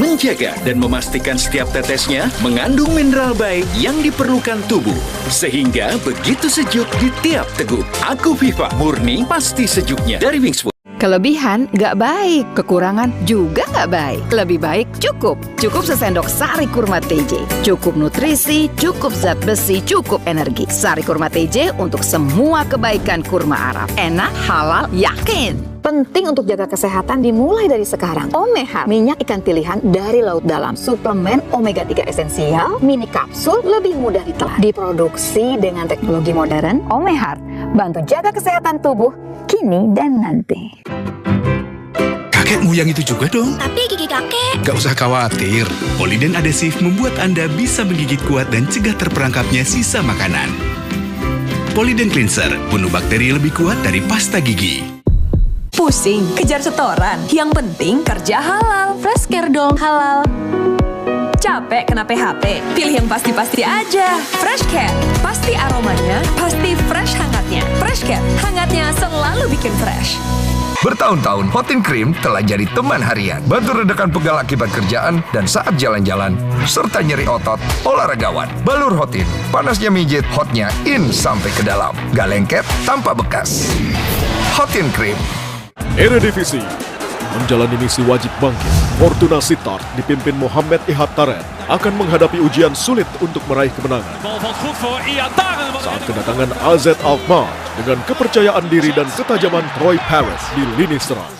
menjaga dan memastikan setiap tetesnya mengandung mineral baik yang diperlukan tubuh, sehingga begitu sejuk di tiap teguk. Aku Viva, murni pasti sejuknya dari Wingswood. Kelebihan nggak baik, kekurangan juga nggak baik. Lebih baik cukup. Cukup sesendok sari kurma TJ. Cukup nutrisi, cukup zat besi, cukup energi. Sari kurma TJ untuk semua kebaikan kurma Arab. Enak, halal, yakin. Penting untuk jaga kesehatan dimulai dari sekarang. Omehar, minyak ikan pilihan dari laut dalam. Suplemen omega 3 esensial, mini kapsul, lebih mudah ditelan. Diproduksi dengan teknologi modern. Omehar, bantu jaga kesehatan tubuh kini dan nanti. Kakekmu yang itu juga dong. Tapi gigi kakek. Gak usah khawatir. Poliden Adhesive membuat Anda bisa menggigit kuat dan cegah terperangkapnya sisa makanan. Poliden Cleanser, bunuh bakteri lebih kuat dari pasta gigi. Pusing, kejar setoran. Yang penting kerja halal. Fresh Care dong, halal. Capek kena PHP? Pilih yang pasti-pasti aja. Fresh Care, pasti aromanya, pasti fresh hangatnya. Fresh Care, hangatnya selalu bikin fresh. Bertahun-tahun, Hotin Cream telah jadi teman harian. Bantu redakan pegal akibat kerjaan dan saat jalan-jalan, serta nyeri otot olahragawan. Balur Hotin, panasnya mijit, hotnya in sampai ke dalam. Gak lengket, tanpa bekas. Hotin Cream. Eredivisie menjalani misi wajib bangkit. Fortuna Sittard dipimpin Mohamed Ihab Taren akan menghadapi ujian sulit untuk meraih kemenangan. Saat kedatangan AZ Alkmaar dengan kepercayaan diri dan ketajaman Troy Parrott di lini serang.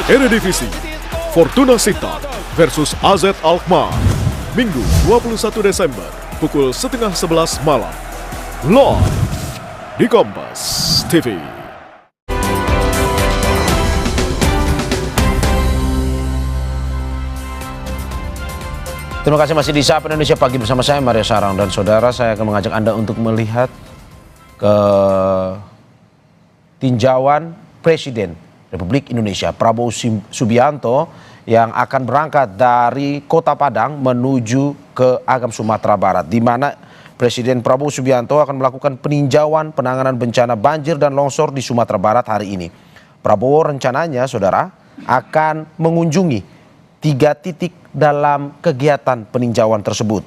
Eredivisie Fortuna Sittard versus AZ Alkmaar, Minggu 21 Desember pukul 10:30 malam. Live di Kompas TV. Terima kasih masih di Sapa Indonesia Pagi bersama saya Maria Sarang dan saudara. Saya akan mengajak Anda untuk melihat ke tinjauan Presiden Republik Indonesia Prabowo Subianto yang akan berangkat dari Kota Padang menuju ke Agam Sumatera Barat, di mana Presiden Prabowo Subianto akan melakukan peninjauan penanganan bencana banjir dan longsor di Sumatera Barat hari ini. Prabowo rencananya, saudara, akan mengunjungi 3 titik dalam kegiatan peninjauan tersebut.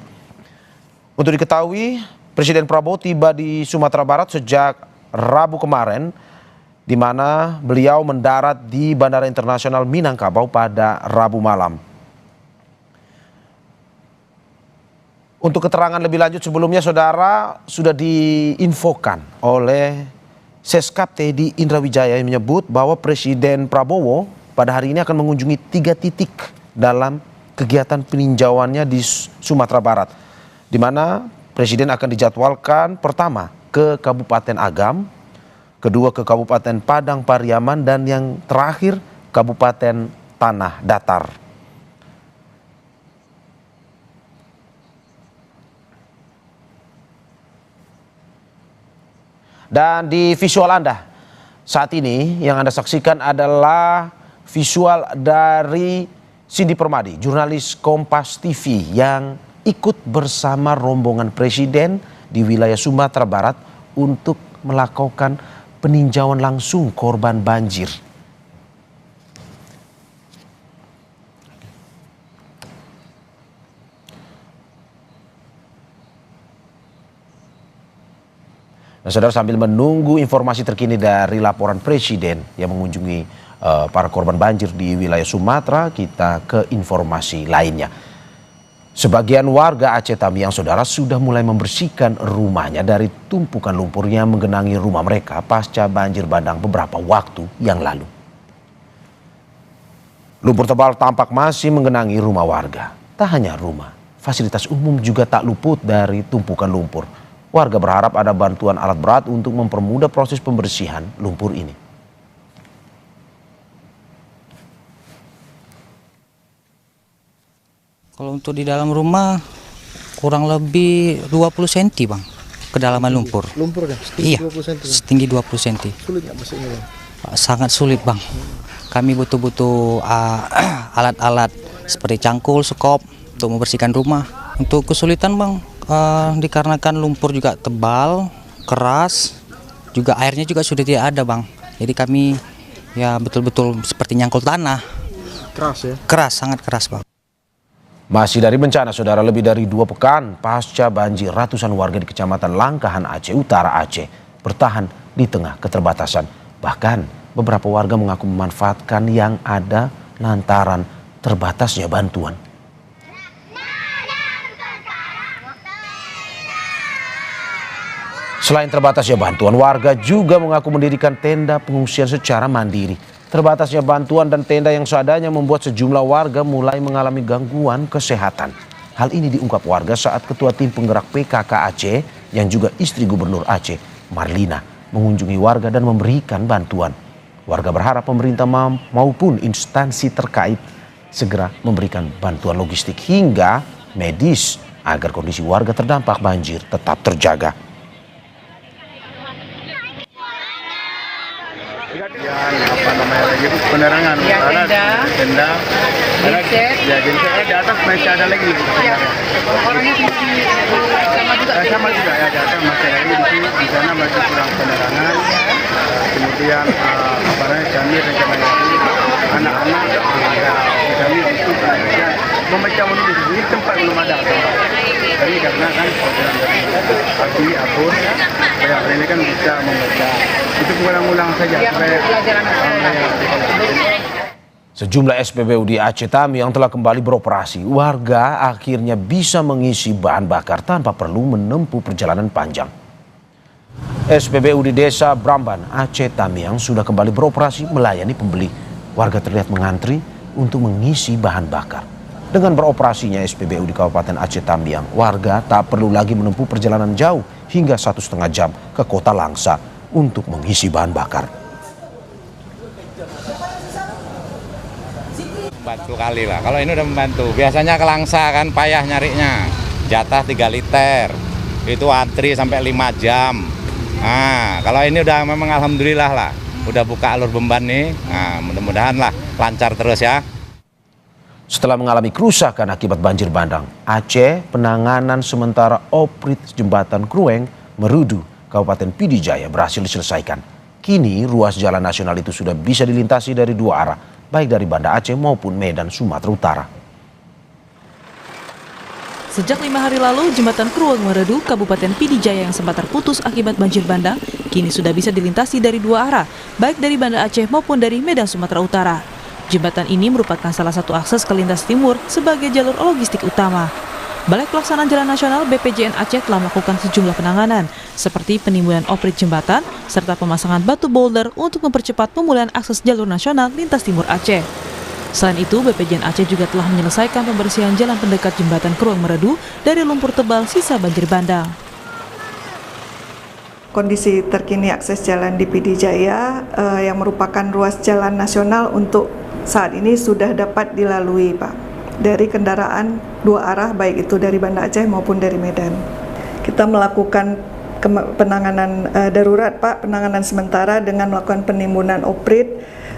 Untuk diketahui, Presiden Prabowo tiba di Sumatera Barat sejak Rabu kemarin, di mana beliau mendarat di Bandara Internasional Minangkabau pada Rabu malam. Untuk keterangan lebih lanjut sebelumnya, saudara, sudah diinfokan oleh Seskap Teddy Indrawijaya yang menyebut bahwa Presiden Prabowo pada hari ini akan mengunjungi 3 titik dalam kegiatan peninjauannya di Sumatera Barat, di mana Presiden akan dijadwalkan pertama ke Kabupaten Agam, kedua ke Kabupaten Padang Pariaman, dan yang terakhir Kabupaten Tanah Datar. Dan di visual Anda saat ini yang Anda saksikan adalah visual dari Cindy Permadi, jurnalis Kompas TV yang ikut bersama rombongan Presiden di wilayah Sumatera Barat untuk melakukan peninjauan langsung korban banjir. Nah, saudara, sambil menunggu informasi terkini dari laporan Presiden yang mengunjungi para korban banjir di wilayah Sumatera, kita ke informasi lainnya. Sebagian warga Aceh Tamiang, saudara, sudah mulai membersihkan rumahnya dari tumpukan lumpur yang menggenangi rumah mereka pasca banjir bandang beberapa waktu yang lalu. Lumpur tebal tampak masih menggenangi rumah warga. Tak hanya rumah, fasilitas umum juga tak luput dari tumpukan lumpur. Warga berharap ada bantuan alat berat untuk mempermudah proses pembersihan lumpur ini. Kalau untuk di dalam rumah kurang lebih 20 cm bang, kedalaman lumpur. Lumpurnya setinggi 20 cm? Setinggi 20 cm. Sulit nggak bersihnya bang? Sangat sulit bang. Kami butuh alat-alat seperti cangkul, sekop untuk membersihkan rumah. Untuk kesulitan bang, dikarenakan lumpur juga tebal, keras, juga airnya juga sudah tidak ada bang. Jadi kami ya betul-betul seperti nyangkul tanah. Keras ya? Keras, sangat keras bang. Masih dari bencana, saudara, lebih dari 2 pekan pasca banjir, ratusan warga di Kecamatan Langkahan Aceh Utara Aceh bertahan di tengah keterbatasan. Bahkan beberapa warga mengaku memanfaatkan yang ada lantaran terbatasnya bantuan. Selain terbatasnya bantuan, warga juga mengaku mendirikan tenda pengungsian secara mandiri. Terbatasnya bantuan dan tenda yang seadanya membuat sejumlah warga mulai mengalami gangguan kesehatan. Hal ini diungkap warga saat Ketua Tim Penggerak PKK Aceh yang juga istri Gubernur Aceh, Marlina, mengunjungi warga dan memberikan bantuan. Warga berharap pemerintah maupun instansi terkait segera memberikan bantuan logistik hingga medis agar kondisi warga terdampak banjir tetap terjaga. Penerangan tenda jadi di atas masih ada lagi orangnya sama juga ya, di atas masih ada lagi di sana masih kurang penerangan. Kemudian kami rencananya anak-anak kami itu membaca menulis ini tempat belum ada tapi karena kan program dari Abi Abun supaya ini kan bisa membaca itu ulang-ulang saja supaya Sejumlah SPBU di Aceh Tamiang telah kembali beroperasi. Warga akhirnya bisa mengisi bahan bakar tanpa perlu menempuh perjalanan panjang. SPBU di Desa Bramban, Aceh Tamiang sudah kembali beroperasi melayani pembeli. Warga terlihat mengantri untuk mengisi bahan bakar. Dengan beroperasinya SPBU di Kabupaten Aceh Tamiang, warga tak perlu lagi menempuh perjalanan jauh hingga 1,5 jam ke Kota Langsa untuk mengisi bahan bakar. Membantu kali lah, kalau ini udah membantu. Biasanya ke Langsa kan payah nyarinya, jatah 3 liter, itu antri sampai 5 jam. Nah, kalau ini udah memang alhamdulillah lah, udah buka alur Bemban nih, nah, mudah-mudahan lah lancar terus ya. Setelah mengalami kerusakan akibat banjir bandang, Aceh penanganan sementara oprit jembatan Krueng, Merudu, Kabupaten Pidi Jaya berhasil diselesaikan. Kini ruas jalan nasional itu sudah bisa dilintasi dari 2 arah, baik dari Banda Aceh maupun Medan, Sumatera Utara. Sejak 5 hari lalu, jembatan Krueng Merudu, Kabupaten Pidi Jaya yang sempat terputus akibat banjir bandang, kini sudah bisa dilintasi dari 2 arah, baik dari Banda Aceh maupun dari Medan, Sumatera Utara. Jembatan ini merupakan salah satu akses ke lintas timur sebagai jalur logistik utama. Balai Pelaksanaan Jalan Nasional BPJN Aceh telah melakukan sejumlah penanganan, seperti penimbunan oprit jembatan, serta pemasangan batu boulder untuk mempercepat pemulihan akses jalur nasional lintas timur Aceh. Selain itu, BPJN Aceh juga telah menyelesaikan pembersihan jalan pendekat jembatan Krueng Merudu dari lumpur tebal sisa banjir bandang. Kondisi terkini akses jalan di Pidi Jaya yang merupakan ruas jalan nasional untuk saat ini sudah dapat dilalui, Pak, dari kendaraan 2 arah, baik itu dari Banda Aceh maupun dari Medan. Kita melakukan penanganan darurat, Pak, penanganan sementara dengan melakukan penimbunan oprit,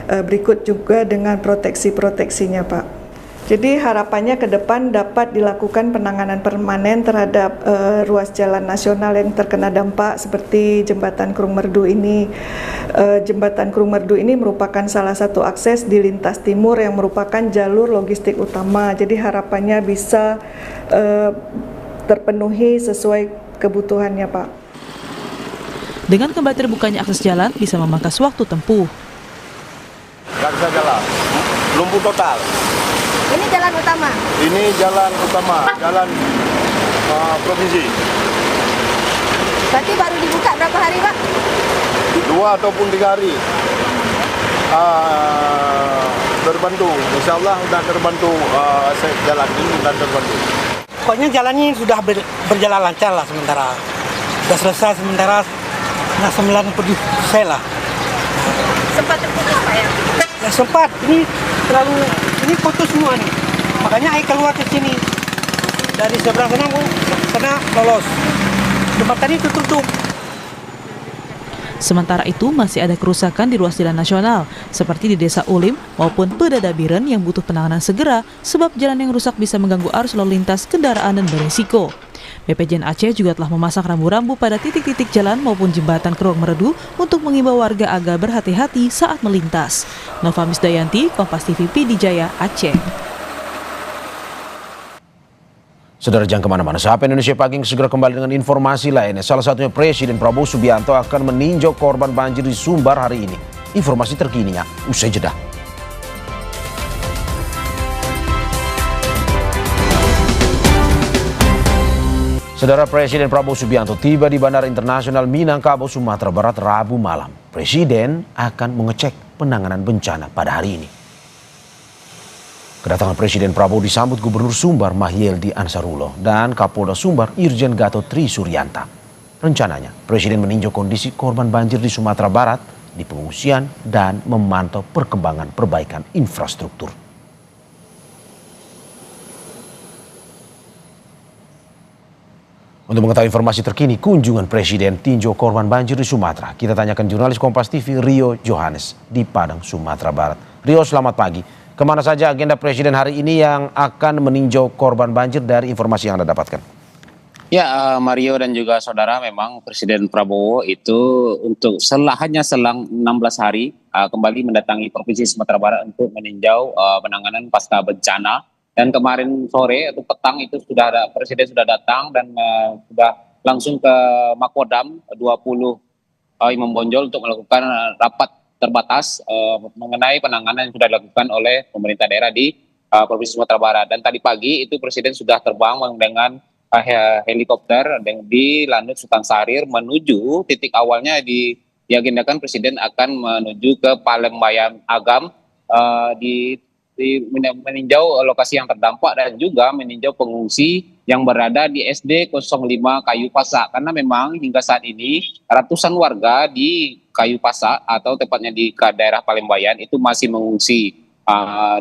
berikut juga dengan proteksi-proteksinya, Pak. Jadi harapannya ke depan dapat dilakukan penanganan permanen terhadap ruas jalan nasional yang terkena dampak seperti jembatan Krueng Merudu ini. Jembatan Krueng Merudu ini merupakan salah satu akses di lintas timur yang merupakan jalur logistik utama. Jadi harapannya bisa terpenuhi sesuai kebutuhannya, Pak. Dengan kembali terbukanya akses jalan bisa memangkas waktu tempuh. Nggak bisa jalan, lumpuh total. Ini jalan utama? Ini jalan utama, jalan provinsi. Berarti baru dibuka berapa hari, Pak? 2 ataupun 3 hari. Terbantu, insya Allah sudah terbantu, jalan ini sudah terbantu. Pokoknya jalannya sudah berjalan lancar lah sementara. Sudah selesai sementara 90% lah. Sempat terputus, Pak, ya? Ya sempat, ini putus semua nih. Makanya air keluar ke sini. Dari seberang sana lolos. Jembatan itu tutup. Sementara itu masih ada kerusakan di ruas jalan nasional seperti di Desa Ulim maupun Pedadabiren yang butuh penanganan segera sebab jalan yang rusak bisa mengganggu arus lalu lintas kendaraan dan beresiko. BPJN Aceh juga telah memasang rambu-rambu pada titik-titik jalan maupun jembatan Krueng Merudu untuk mengimbau warga agar berhati-hati saat melintas. Nova Misdayanti, Kompas TV Pidi Jaya, Aceh. Saudara jangan kemana-mana, Sapa Indonesia Pagi segera kembali dengan informasi lainnya. Salah satunya Presiden Prabowo Subianto akan meninjau korban banjir di Sumbar hari ini. informasi terkininya usai jeda. Saudara, Presiden Prabowo Subianto tiba di Bandara Internasional Minangkabau, Sumatera Barat Rabu malam. Presiden akan mengecek penanganan bencana pada hari ini. Kedatangan Presiden Prabowo disambut Gubernur Sumbar Mahyeldi Ansarullah dan Kapolda Sumbar Irjen Gatot Tri Suryanta. Rencananya, Presiden meninjau kondisi korban banjir di Sumatera Barat, di pengungsian, dan memantau perkembangan perbaikan infrastruktur. Untuk mengetahui informasi terkini kunjungan Presiden tinjau korban banjir di Sumatera, kita tanyakan jurnalis Kompas TV Rio Johannes di Padang, Sumatera Barat. Rio, selamat pagi. Kemana saja agenda Presiden hari ini yang akan meninjau korban banjir dari informasi yang Anda dapatkan? Ya, Mario dan juga saudara, memang Presiden Prabowo itu untuk hanya selang 16 hari kembali mendatangi Provinsi Sumatera Barat untuk meninjau penanganan pasca bencana. Dan kemarin sore atau petang itu Presiden sudah datang dan sudah langsung ke Makodam 20 Imam Bonjol untuk melakukan rapat terbatas mengenai penanganan yang sudah dilakukan oleh pemerintah daerah di Provinsi Sumatera Barat. Dan tadi pagi itu Presiden sudah terbang dengan helikopter di Lanut Sultan Syahrir menuju titik awalnya diagendakan Presiden akan menuju ke Palembayan Agam meninjau lokasi yang terdampak dan juga meninjau pengungsi yang berada di SD 05 Kayu Pasak, karena memang hingga saat ini ratusan warga di Kayu Pasak atau tepatnya di daerah Palembayan itu masih mengungsi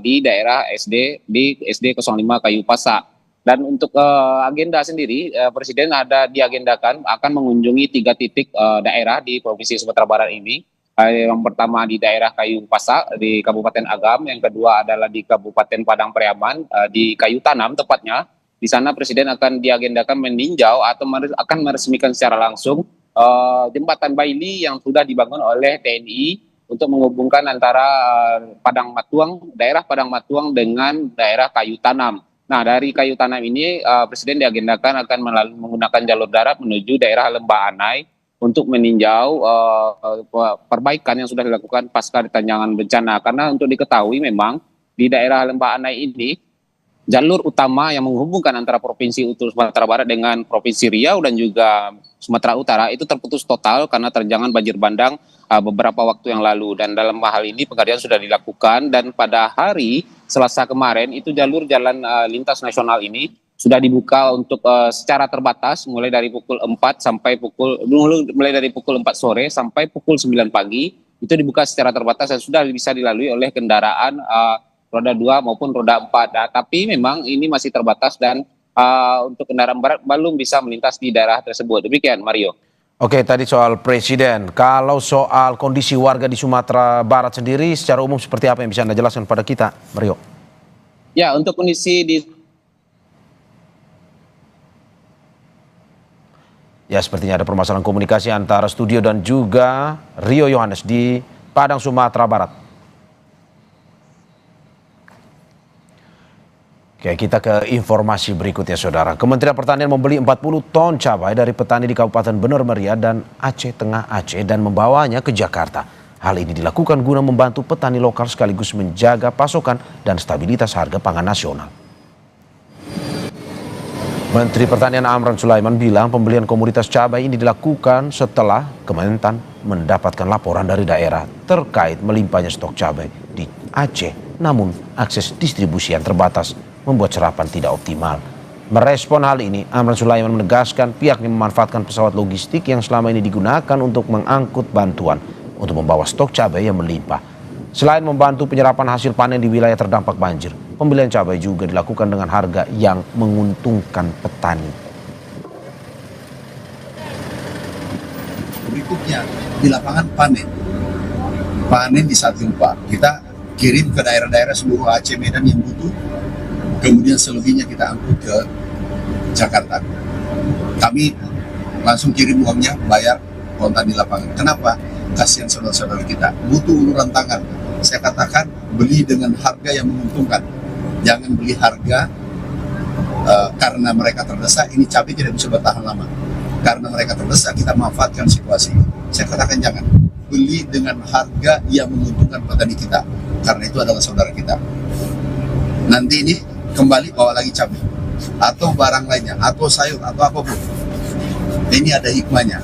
di daerah SD 05 Kayu Pasak. Dan untuk agenda sendiri Presiden diagendakan akan mengunjungi 3 titik daerah di Provinsi Sumatera Barat ini. Yang pertama di daerah Kayu Pasak di Kabupaten Agam, yang kedua adalah di Kabupaten Padang Pariaman di Kayu Tanam tepatnya. Di sana Presiden akan diagendakan meninjau atau akan meresmikan secara langsung jembatan Baili yang sudah dibangun oleh TNI untuk menghubungkan antara daerah Padang Matuang dengan daerah Kayu Tanam. Nah, dari Kayu Tanam ini Presiden diagendakan akan menggunakan jalur darat menuju daerah Lembah Anai untuk meninjau perbaikan yang sudah dilakukan pasca ditangani bencana. Karena untuk diketahui memang di daerah Lembah Anai ini jalur utama yang menghubungkan antara Provinsi Sumatera Barat dengan Provinsi Riau dan juga Sumatera Utara itu terputus total karena terjangan banjir bandang beberapa waktu yang lalu. Dan dalam hal ini pengerjaan sudah dilakukan dan pada hari Selasa kemarin itu jalur jalan lintas nasional ini sudah dibuka untuk secara terbatas mulai dari pukul 4 sore sampai pukul 9 pagi itu dibuka secara terbatas dan sudah bisa dilalui oleh kendaraan roda 2 maupun roda 4. Nah, tapi memang ini masih terbatas dan untuk kendaraan berat belum bisa melintas di daerah tersebut. Demikian, Mario. Oke, tadi soal Presiden. Kalau soal kondisi warga di Sumatera Barat sendiri secara umum seperti apa yang bisa Anda jelaskan pada kita, Mario? Ya, untuk kondisi Ya, sepertinya ada permasalahan komunikasi antara studio dan juga Rio Johannes di Padang, Sumatera Barat. Oke, kita ke informasi berikutnya, Saudara. Kementerian Pertanian membeli 40 ton cabai dari petani di Kabupaten Bener Meriah dan Aceh Tengah Aceh dan membawanya ke Jakarta. Hal ini dilakukan guna membantu petani lokal sekaligus menjaga pasokan dan stabilitas harga pangan nasional. Menteri Pertanian Amran Sulaiman bilang pembelian komoditas cabai ini dilakukan setelah Kementan mendapatkan laporan dari daerah terkait melimpahnya stok cabai di Aceh. Namun akses distribusi yang terbatas membuat serapan tidak optimal. Merespon hal ini, Amran Sulaiman menegaskan pihaknya memanfaatkan pesawat logistik yang selama ini digunakan untuk mengangkut bantuan untuk membawa stok cabai yang melimpah. Selain membantu penyerapan hasil panen di wilayah terdampak banjir, pembelian cabai juga dilakukan dengan harga yang menguntungkan petani. Berikutnya di lapangan panen di saat gempa kita kirim ke daerah-daerah seluruh Aceh, Medan yang butuh, kemudian selebihnya kita angkut ke Jakarta. Kami langsung kirim uangnya, bayar kontan di lapangan. Kenapa? Kasihan saudara-saudara kita butuh uluran tangan. Saya katakan beli dengan harga yang menguntungkan, jangan beli harga karena mereka terdesak. Ini cabai tidak bisa bertahan lama karena mereka terdesak, kita manfaatkan situasi. Saya katakan jangan. beli dengan harga yang menguntungkan petani kita, karena itu adalah saudara kita. Nanti ini kembali bawa lagi cabai atau barang lainnya atau sayur atau apapun. Ini ada hikmahnya.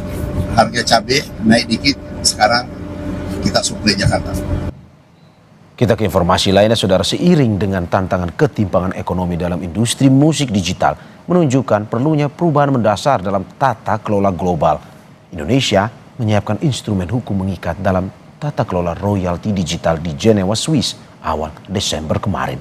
Harga cabai naik dikit, sekarang kita suplai Jakarta. Kita ke informasi lainnya, saudara. Seiring dengan tantangan ketimpangan ekonomi dalam industri musik digital menunjukkan perlunya perubahan mendasar dalam tata kelola global. Indonesia menyiapkan instrumen hukum mengikat dalam tata kelola royalti digital di Jenewa, Swiss awal Desember kemarin.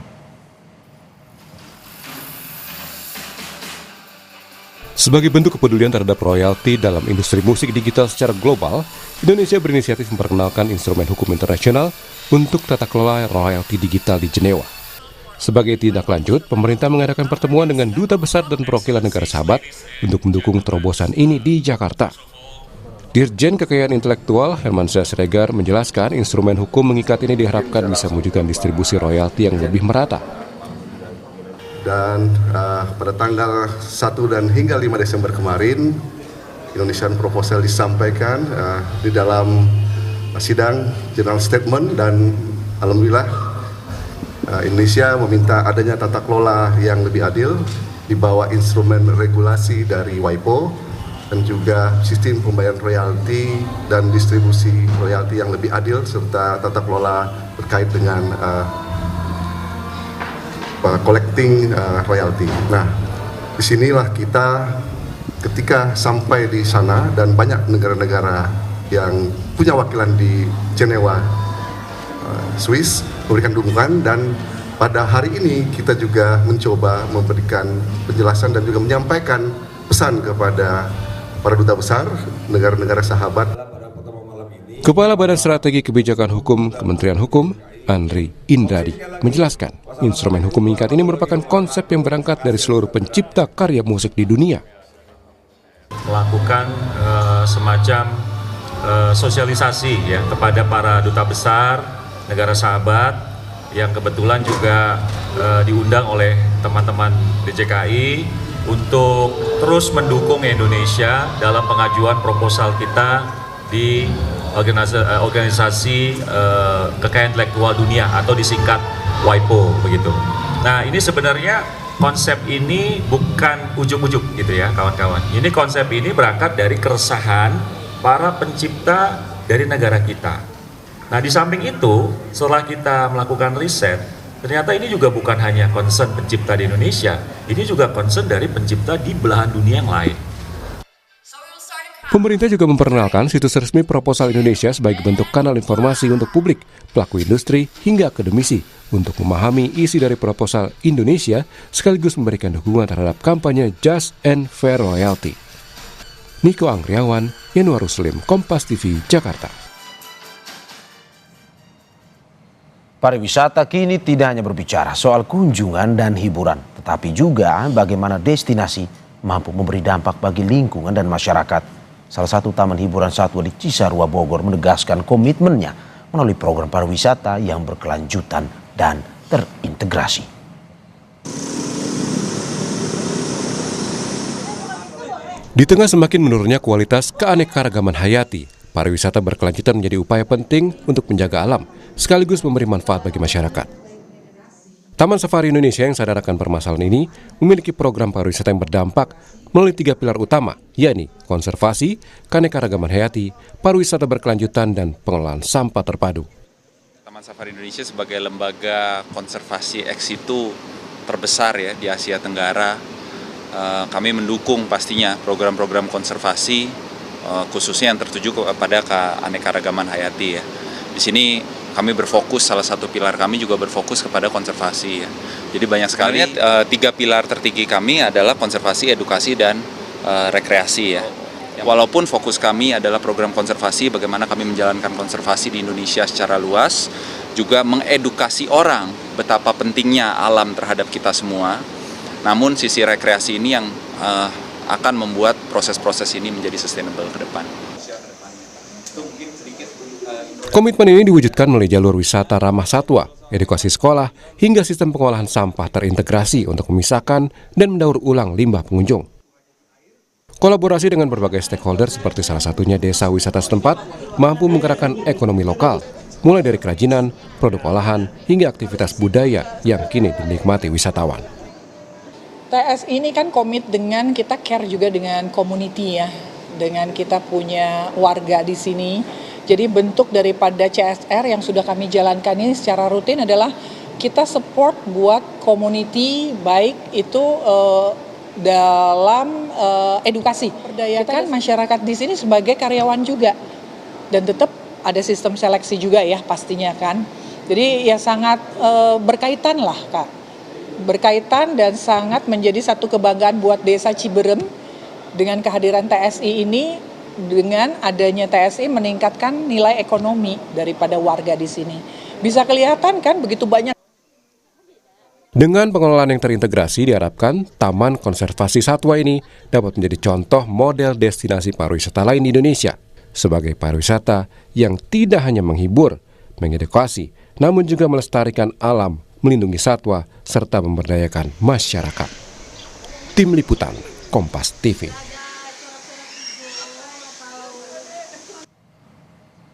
Sebagai bentuk kepedulian terhadap royalti dalam industri musik digital secara global, Indonesia berinisiatif memperkenalkan instrumen hukum internasional untuk tata kelola royalti digital di Jenewa. Sebagai tindak lanjut, pemerintah mengadakan pertemuan dengan duta besar dan perwakilan negara sahabat untuk mendukung terobosan ini di Jakarta. Dirjen Kekayaan Intelektual Hermansyah Siregar menjelaskan instrumen hukum mengikat ini diharapkan bisa mewujudkan distribusi royalti yang lebih merata. Dan pada tanggal 1 dan hingga 5 Desember kemarin, Indonesian Proposal disampaikan di dalam sidang General Statement, dan alhamdulillah Indonesia meminta adanya tata kelola yang lebih adil di bawah instrumen regulasi dari WIPO dan juga sistem pembayaran royalti dan distribusi royalti yang lebih adil serta tata kelola terkait dengan collecting royalty. Nah, disinilah kita ketika sampai di sana dan banyak negara-negara yang punya wakilan di Jenewa, Swiss memberikan dukungan, dan pada hari ini kita juga mencoba memberikan penjelasan dan juga menyampaikan pesan kepada para duta besar negara-negara sahabat. Kepala Badan Strategi Kebijakan Hukum Kementerian Hukum, Andri Indradi, menjelaskan instrumen hukum mengikat ini merupakan konsep yang berangkat dari seluruh pencipta karya musik di dunia. Melakukan semacam sosialisasi ya kepada para duta besar negara sahabat yang kebetulan juga diundang oleh teman-teman DJKI untuk terus mendukung Indonesia dalam pengajuan proposal kita di organisasi kekayaan intelektual dunia atau disingkat WIPO begitu. Nah, ini sebenarnya konsep ini bukan ujuk-ujuk gitu ya kawan-kawan. Ini konsep ini berangkat dari keresahan para pencipta dari negara kita. Nah, di samping itu setelah kita melakukan riset, ternyata ini juga bukan hanya concern pencipta di Indonesia, ini juga concern dari pencipta di belahan dunia yang lain. Pemerintah juga memperkenalkan situs resmi proposal Indonesia sebagai bentuk kanal informasi untuk publik, pelaku industri, hingga akademisi untuk memahami isi dari proposal Indonesia sekaligus memberikan dukungan terhadap kampanye Just and Fair Royalty. Niko Anggriawan, Yanuar Ruslim, Kompas TV, Jakarta. Pariwisata kini tidak hanya berbicara soal kunjungan dan hiburan, tetapi juga bagaimana destinasi mampu memberi dampak bagi lingkungan dan masyarakat. Salah satu taman hiburan satwa di Cisarua, Bogor menegaskan komitmennya melalui program pariwisata yang berkelanjutan dan terintegrasi. Di tengah semakin menurunnya kualitas keanekaragaman hayati, pariwisata berkelanjutan menjadi upaya penting untuk menjaga alam, sekaligus memberi manfaat bagi masyarakat. Taman Safari Indonesia yang sadar akan permasalahan ini memiliki program pariwisata yang berdampak melalui 3 pilar utama, yakni konservasi, keanekaragaman hayati, pariwisata berkelanjutan, dan pengelolaan sampah terpadu. Taman Safari Indonesia sebagai lembaga konservasi ex situ terbesar ya di Asia Tenggara, kami mendukung pastinya program-program konservasi, khususnya yang tertuju kepada keanekaragaman hayati ya. Di sini kami berfokus, salah satu pilar kami juga berfokus kepada konservasi ya. Jadi banyak sekali 3 pilar tertinggi kami adalah konservasi, edukasi, dan rekreasi ya. Walaupun fokus kami adalah program konservasi, bagaimana kami menjalankan konservasi di Indonesia secara luas, juga mengedukasi orang betapa pentingnya alam terhadap kita semua. Namun sisi rekreasi ini yang akan membuat proses-proses ini menjadi sustainable ke depan. Komitmen ini diwujudkan melalui jalur wisata ramah satwa, edukasi sekolah, hingga sistem pengolahan sampah terintegrasi untuk memisahkan dan mendaur ulang limbah pengunjung. Kolaborasi dengan berbagai stakeholder seperti salah satunya desa wisata setempat mampu menggerakkan ekonomi lokal, mulai dari kerajinan, produk olahan, hingga aktivitas budaya yang kini dinikmati wisatawan. TSI ini kan komit dengan kita care juga dengan community ya, dengan kita punya warga di sini. Jadi bentuk daripada CSR yang sudah kami jalankan ini secara rutin adalah kita support buat community, baik itu dalam edukasi. Perdayakan masyarakat di sini sebagai karyawan juga. Dan tetap ada sistem seleksi juga ya pastinya kan. Jadi ya sangat berkaitan lah Kak. Berkaitan dan sangat menjadi satu kebanggaan buat Desa Ciberem dengan kehadiran TSI ini. Dengan adanya TSI meningkatkan nilai ekonomi daripada warga di sini. Bisa kelihatan kan begitu banyak. Dengan pengelolaan yang terintegrasi diharapkan Taman Konservasi Satwa ini dapat menjadi contoh model destinasi pariwisata lain di Indonesia sebagai pariwisata yang tidak hanya menghibur, mengedukasi, namun juga melestarikan alam, melindungi satwa, serta memberdayakan masyarakat. Tim Liputan, Kompas TV.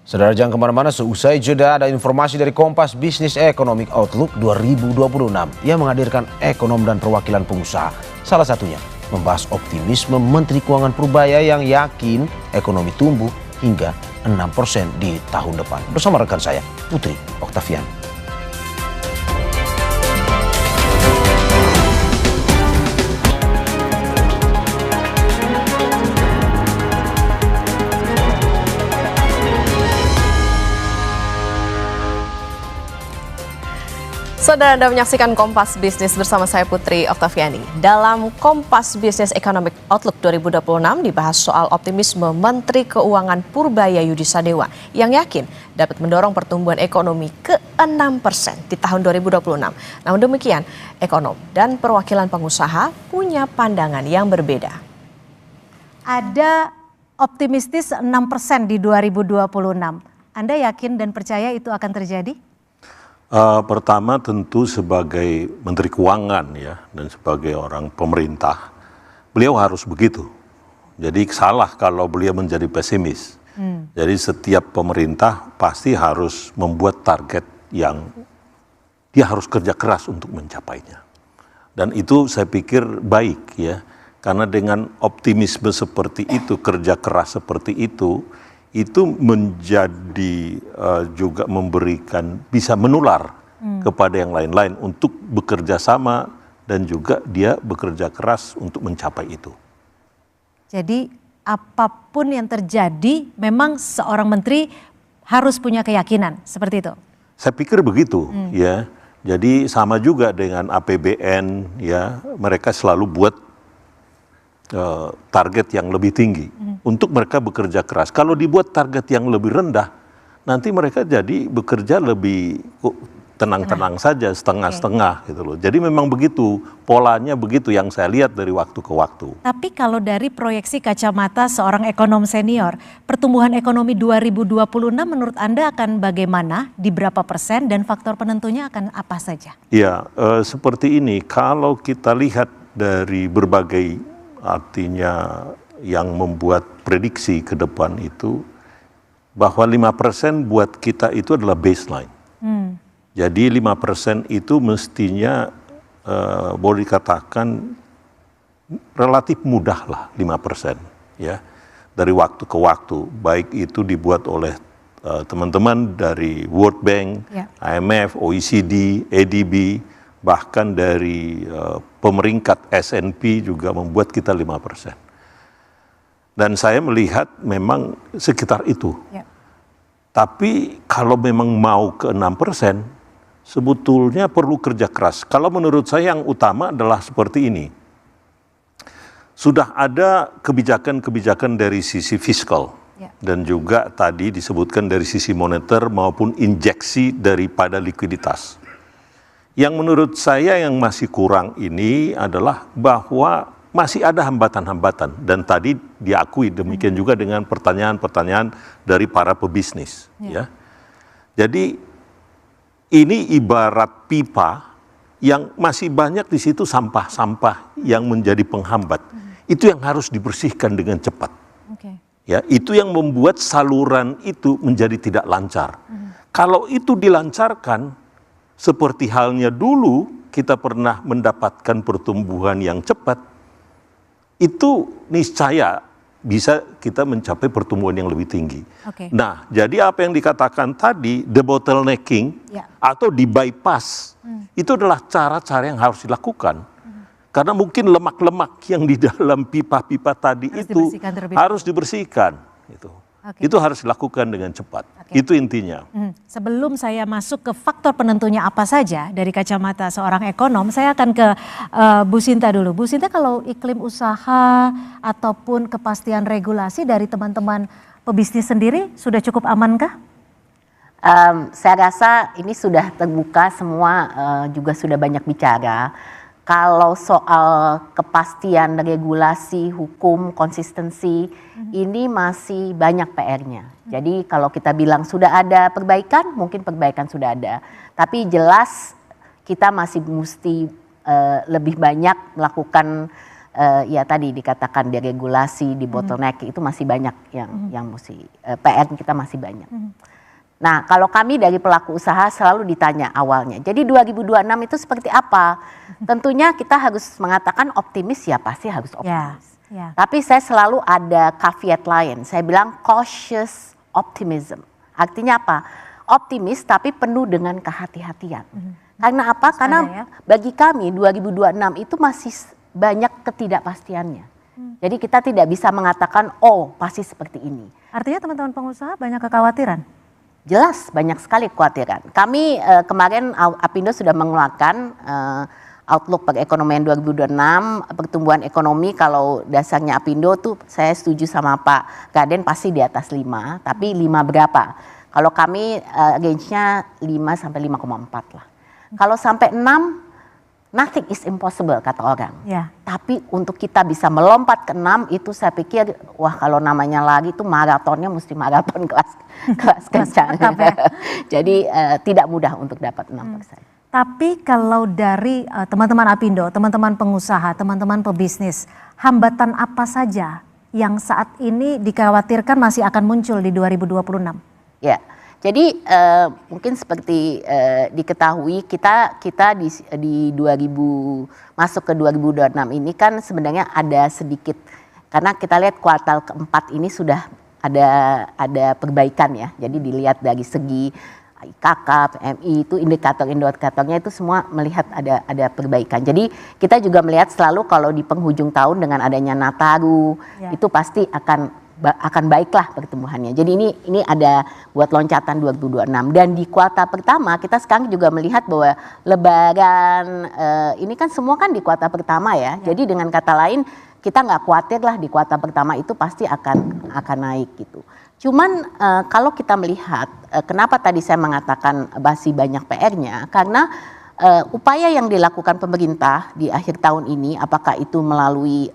Saudara jangan kemana-mana, seusai jeda ada informasi dari Kompas Business Economic Outlook 2026 yang menghadirkan ekonom dan perwakilan pengusaha. Salah satunya membahas optimisme Menteri Keuangan Purbaya yang yakin ekonomi tumbuh hingga 6% di tahun depan. Bersama rekan saya, Putri Oktavian. Saudara, Anda menyaksikan Kompas Bisnis bersama saya Putri Oktaviani. Dalam Kompas Bisnis Economic Outlook 2026 dibahas soal optimisme Menteri Keuangan Purbaya Yudi Sadewa yang yakin dapat mendorong pertumbuhan ekonomi ke 6% di tahun 2026. Namun demikian, ekonom dan perwakilan pengusaha punya pandangan yang berbeda. Ada optimistis 6% di 2026. Anda yakin dan percaya itu akan terjadi? Pertama tentu sebagai Menteri Keuangan ya dan sebagai orang pemerintah, beliau harus begitu. Jadi salah kalau beliau menjadi pesimis. Jadi setiap pemerintah pasti harus membuat target yang dia harus kerja keras untuk mencapainya. Dan itu saya pikir baik ya, karena dengan optimisme seperti itu, kerja keras seperti itu menjadi juga memberikan, bisa menular kepada yang lain-lain untuk bekerja sama dan juga dia bekerja keras untuk mencapai itu. Jadi apapun yang terjadi memang seorang menteri harus punya keyakinan seperti itu? Saya pikir begitu ya. Jadi sama juga dengan APBN ya, mereka selalu buat target yang lebih tinggi untuk mereka bekerja keras. Kalau dibuat target yang lebih rendah, nanti mereka jadi bekerja lebih tenang-tenang saja, setengah-setengah gitu loh. Jadi memang begitu, polanya begitu yang saya lihat dari waktu ke waktu. Tapi kalau dari proyeksi kacamata seorang ekonom senior, pertumbuhan ekonomi 2026 menurut Anda akan bagaimana, di berapa persen, dan faktor penentunya akan apa saja? Ya, seperti ini, kalau kita lihat dari berbagai artinya yang membuat prediksi ke depan itu bahwa 5% buat kita itu adalah baseline. Jadi 5% itu mestinya boleh dikatakan relatif mudah lah 5% ya. Dari waktu ke waktu, baik itu dibuat oleh teman-teman dari World Bank, IMF, OECD, ADB, bahkan dari pemeringkat S&P juga membuat kita 5%. Dan saya melihat memang sekitar itu. Tapi kalau memang mau ke 6%, sebetulnya perlu kerja keras. Kalau menurut saya yang utama adalah seperti ini. Sudah ada kebijakan-kebijakan dari sisi fiskal. Dan juga tadi disebutkan dari sisi moneter maupun injeksi daripada likuiditas. Yang menurut saya yang masih kurang ini adalah bahwa masih ada hambatan-hambatan. Dan tadi diakui demikian juga dengan pertanyaan-pertanyaan dari para pebisnis. Ya. Jadi ini ibarat pipa yang masih banyak di situ sampah-sampah yang menjadi penghambat. itu yang harus dibersihkan dengan cepat. Ya, itu yang membuat saluran itu menjadi tidak lancar. Kalau itu dilancarkan, seperti halnya dulu kita pernah mendapatkan pertumbuhan yang cepat, itu niscaya bisa kita mencapai pertumbuhan yang lebih tinggi. Nah, jadi apa yang dikatakan tadi, debottlenecking atau di bypass, itu adalah cara-cara yang harus dilakukan. Karena mungkin lemak-lemak yang di dalam pipa-pipa tadi harus dibersihkan. Itu harus dilakukan dengan cepat. Itu intinya. Sebelum saya masuk ke faktor penentunya apa saja dari kacamata seorang ekonom, saya akan ke Bu Sinta dulu. Bu Sinta, kalau iklim usaha ataupun kepastian regulasi dari teman-teman pebisnis sendiri sudah cukup amankah? Saya rasa ini sudah terbuka, semua juga sudah banyak bicara. Kalau soal kepastian regulasi, hukum, konsistensi, ini masih banyak PR-nya. Jadi kalau kita bilang sudah ada perbaikan, mungkin perbaikan sudah ada. Tapi jelas kita masih mesti lebih banyak melakukan, ya tadi dikatakan deregulasi, di bottleneck, itu masih banyak yang mesti, PR kita masih banyak. Nah, kalau kami dari pelaku usaha selalu ditanya awalnya, jadi 2026 itu seperti apa? Tentunya kita harus mengatakan optimis, ya pasti harus optimis. Tapi saya selalu ada caveat lain, saya bilang cautious optimism. Artinya apa? Optimis tapi penuh dengan kehati-hatian. Karena apa? Karena bagi kami 2026 itu masih banyak ketidakpastiannya. Jadi kita tidak bisa mengatakan, oh pasti seperti ini. Artinya teman-teman pengusaha banyak kekhawatiran? Jelas banyak sekali kekhawatiran. Kami kemarin Apindo sudah mengeluarkan outlook perekonomian 2026, pertumbuhan ekonomi kalau dasarnya Apindo tuh saya setuju sama Pak Raden pasti di atas 5, tapi 5 berapa? Kalau kami range-nya 5 sampai 5,4 lah. Kalau sampai 6, nothing is impossible kata orang. Tapi untuk kita bisa melompat ke 6 itu saya pikir wah kalau namanya lagi itu maratonnya mesti maraton kelas kencang. Jadi tidak mudah untuk dapat 6%. Tapi kalau dari teman-teman Apindo, teman-teman pengusaha, teman-teman pebisnis, hambatan apa saja yang saat ini dikhawatirkan masih akan muncul di 2026? Ya. Jadi mungkin seperti diketahui kita di 2000 masuk ke 2026 ini kan sebenarnya ada sedikit, karena kita lihat kuartal keempat ini sudah ada perbaikan ya. Jadi dilihat dari segi IKK, PMI itu indikator-indikatornya itu semua melihat ada perbaikan. Jadi kita juga melihat selalu kalau di penghujung tahun dengan adanya Nataru itu pasti akan baiklah pertumbuhannya. Jadi ini ada buat loncatan 2026. Dan di kuartal pertama kita sekarang juga melihat bahwa Lebaran ini kan semua kan di kuartal pertama ya. Jadi dengan kata lain kita nggak khawatir lah di kuartal pertama itu pasti akan naik gitu. Cuman kalau kita melihat kenapa tadi saya mengatakan masih banyak PR-nya, karena upaya yang dilakukan pemerintah di akhir tahun ini, apakah itu melalui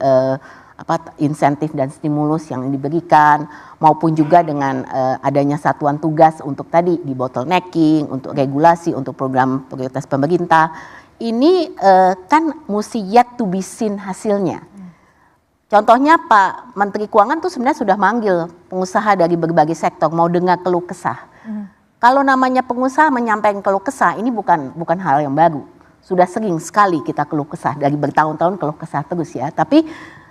insentif dan stimulus yang diberikan maupun juga dengan adanya satuan tugas untuk tadi di bottlenecking, untuk regulasi, untuk program prioritas pemerintah, ini kan mesti yet to be seen hasilnya. Contohnya Pak Menteri Keuangan tuh sebenarnya sudah manggil pengusaha dari berbagai sektor mau dengar keluh kesah. Kalau namanya pengusaha menyampaikan keluh kesah ini bukan hal yang baru. Sudah sering sekali kita keluh kesah, dari bertahun-tahun keluh kesah terus ya. Tapi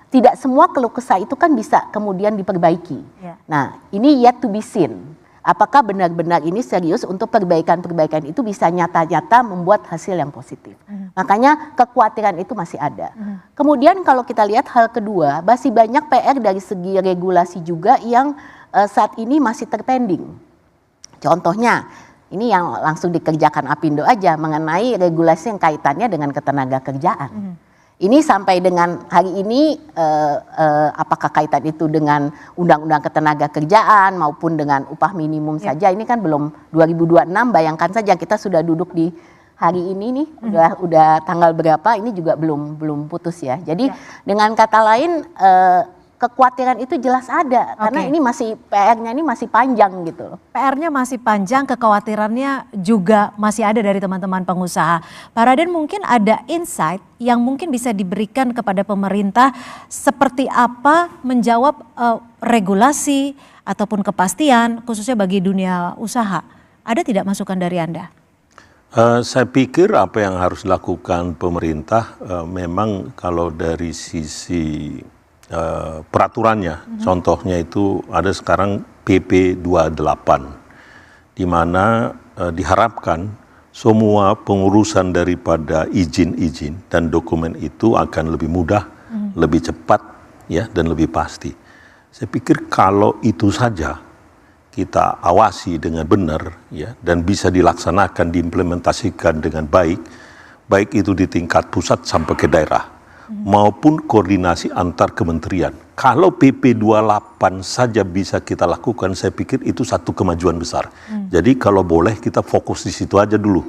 tidak semua keluh kesah itu kan bisa kemudian diperbaiki. Nah, ini yet to be seen. Apakah benar-benar ini serius untuk perbaikan-perbaikan itu bisa nyata-nyata membuat hasil yang positif. Makanya kekhawatiran itu masih ada. Kemudian kalau kita lihat hal kedua, masih banyak PR dari segi regulasi juga yang saat ini masih terpending. Contohnya, ini yang langsung dikerjakan Apindo aja mengenai regulasi yang kaitannya dengan ketenaga kerjaan. Ini sampai dengan hari ini apakah kaitan itu dengan undang-undang ketenaga kerjaan maupun dengan upah minimum saja, ini kan belum 2026, bayangkan saja kita sudah duduk di hari ini nih, udah tanggal berapa, ini juga belum putus ya. Jadi dengan kata lain kekhawatiran itu jelas ada karena ini masih PR-nya ini masih panjang gitu. PR-nya masih panjang, kekhawatirannya juga masih ada dari teman-teman pengusaha. Pak Raden, mungkin ada insight yang mungkin bisa diberikan kepada pemerintah seperti apa menjawab regulasi ataupun kepastian khususnya bagi dunia usaha. Ada tidak masukan dari Anda? Saya pikir apa yang harus dilakukan pemerintah memang kalau dari sisi peraturannya, contohnya itu ada sekarang PP 28 di mana diharapkan semua pengurusan daripada izin-izin dan dokumen itu akan lebih mudah, lebih cepat ya dan lebih pasti. Saya pikir kalau itu saja kita awasi dengan benar ya dan bisa dilaksanakan, diimplementasikan dengan baik, baik itu di tingkat pusat sampai ke daerah maupun koordinasi antar kementerian. Kalau PP 28 saja bisa kita lakukan, saya pikir itu satu kemajuan besar. Jadi kalau boleh kita fokus di situ aja dulu.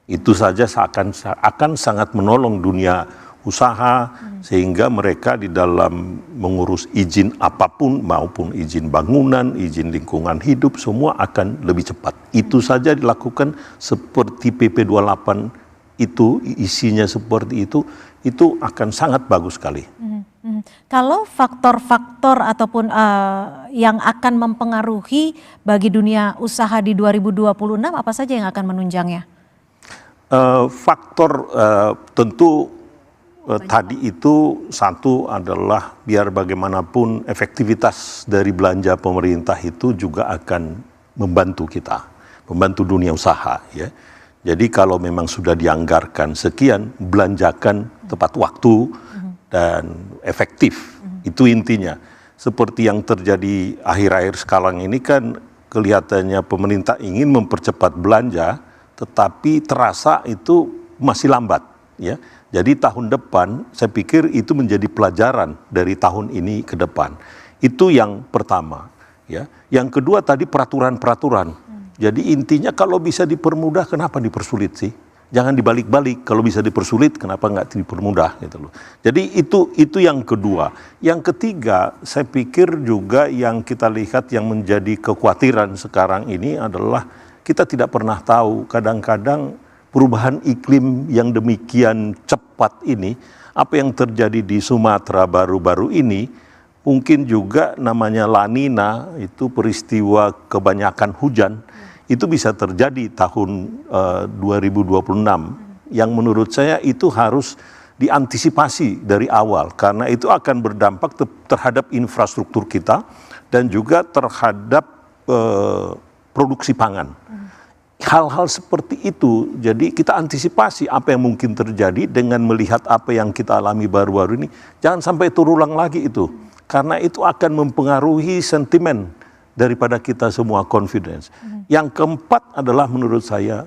Itu saja akan sangat menolong dunia usaha sehingga mereka di dalam mengurus izin apapun maupun izin bangunan, izin lingkungan hidup semua akan lebih cepat. Itu saja dilakukan seperti PP 28 itu isinya seperti itu akan sangat bagus sekali. Kalau faktor-faktor ataupun yang akan mempengaruhi bagi dunia usaha di 2026 apa saja yang akan menunjangnya? Faktor tentu tadi itu satu adalah biar bagaimanapun efektivitas dari belanja pemerintah itu juga akan membantu kita, membantu dunia usaha ya. Jadi kalau memang sudah dianggarkan sekian, belanjakan tepat waktu dan efektif, itu intinya. Seperti yang terjadi akhir-akhir sekarang ini kan kelihatannya pemerintah ingin mempercepat belanja, tetapi terasa itu masih lambat ya. Jadi tahun depan saya pikir itu menjadi pelajaran dari tahun ini ke depan. Itu yang pertama ya. Yang kedua tadi peraturan-peraturan. Jadi intinya kalau bisa dipermudah kenapa dipersulit sih? Jangan dibalik-balik, kalau bisa dipersulit kenapa nggak dipermudah gitu loh. Jadi itu yang kedua. Yang ketiga saya pikir juga yang kita lihat yang menjadi kekhawatiran sekarang ini adalah kita tidak pernah tahu kadang-kadang perubahan iklim yang demikian cepat ini, apa yang terjadi di Sumatera baru-baru ini, mungkin juga namanya La Nina, itu peristiwa kebanyakan hujan, itu bisa terjadi tahun 2026, yang menurut saya itu harus diantisipasi dari awal, karena itu akan berdampak terhadap infrastruktur kita, dan juga terhadap produksi pangan. Hal-hal seperti itu, jadi kita antisipasi apa yang mungkin terjadi dengan melihat apa yang kita alami baru-baru ini. Jangan sampai terulang lagi itu, karena itu akan mempengaruhi sentimen daripada kita semua confidence. Yang keempat adalah menurut saya,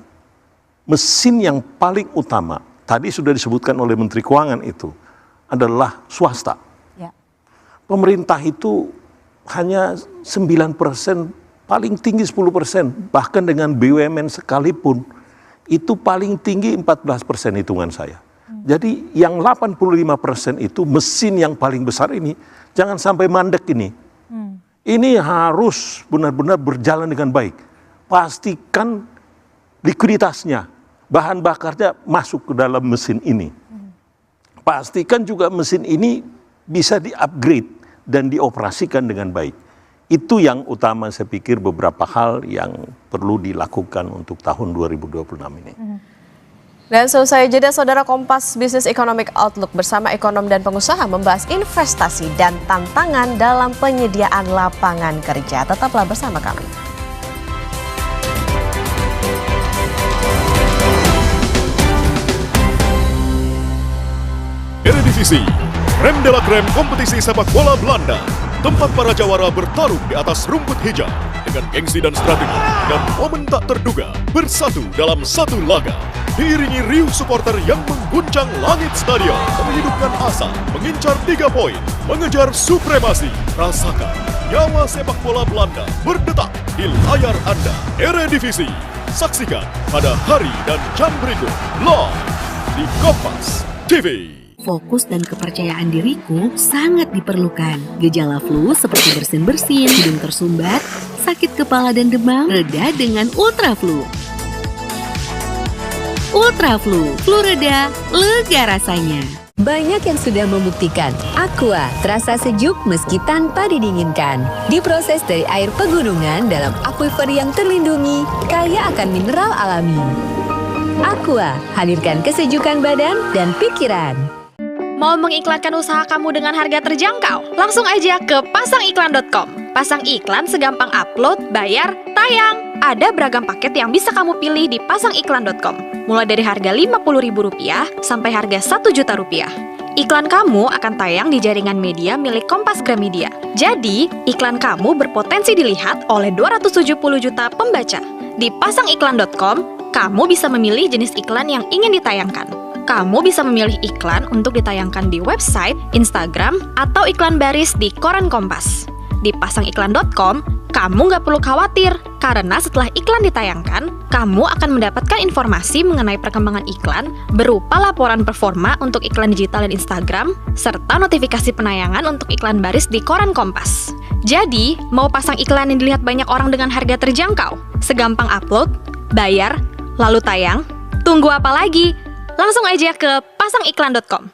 mesin yang paling utama, tadi sudah disebutkan oleh Menteri Keuangan itu, adalah swasta. Pemerintah itu hanya 9%, paling tinggi 10%, bahkan dengan BUMN sekalipun, itu paling tinggi 14% hitungan saya. Jadi yang 85% itu mesin yang paling besar ini, jangan sampai mandek ini. Ini harus benar-benar berjalan dengan baik. Pastikan likuiditasnya, bahan bakarnya masuk ke dalam mesin ini. Pastikan juga mesin ini bisa di-upgrade dan dioperasikan dengan baik. Itu yang utama saya pikir beberapa hal yang perlu dilakukan untuk tahun 2026 ini. Dan selesai jeda, Saudara, Kompas Bisnis Economic Outlook bersama ekonom dan pengusaha membahas investasi dan tantangan dalam penyediaan lapangan kerja. Tetaplah bersama kami. Eredivisie, rem de la creme kompetisi sepak bola Belanda. Tempat para jawara bertarung di atas rumput hijau dengan gengsi dan strategi dan momen tak terduga bersatu dalam satu laga. Diiringi riuh supporter yang mengguncang langit stadion, menghidupkan asa, mengincar 3 poin, mengejar supremasi. Rasakan nyawa sepak bola Belanda berdetak di layar Anda. Eredivisie, saksikan pada hari dan jam berikut live di Kompas TV. Fokus dan kepercayaan diriku sangat diperlukan. Gejala flu seperti bersin-bersin, hidung tersumbat, sakit kepala dan demam reda dengan Ultraflu. Ultraflu, flu reda, lega rasanya. Banyak yang sudah membuktikan Aqua terasa sejuk meski tanpa didinginkan. Diproses dari air pegunungan dalam aquifer yang terlindungi, kaya akan mineral alami. Aqua, hadirkan kesejukan badan dan pikiran. Mau mengiklankan usaha kamu dengan harga terjangkau? Langsung aja ke pasangiklan.com. Pasang iklan segampang upload, bayar, tayang. Ada beragam paket yang bisa kamu pilih di pasangiklan.com. Mulai dari harga Rp50.000 sampai harga Rp1.000.000. Iklan kamu akan tayang di jaringan media milik Kompas Gramedia. Jadi, iklan kamu berpotensi dilihat oleh 270 juta pembaca. Di pasangiklan.com, kamu bisa memilih jenis iklan yang ingin ditayangkan. Kamu bisa memilih iklan untuk ditayangkan di website, Instagram, atau iklan baris di koran Kompas. Di pasangiklan.com, kamu nggak perlu khawatir, karena setelah iklan ditayangkan, kamu akan mendapatkan informasi mengenai perkembangan iklan berupa laporan performa untuk iklan digital dan Instagram, serta notifikasi penayangan untuk iklan baris di koran Kompas. Jadi, mau pasang iklan yang dilihat banyak orang dengan harga terjangkau? Segampang upload, bayar, lalu tayang? Tunggu apa lagi? Langsung aja ke pasangiklan.com.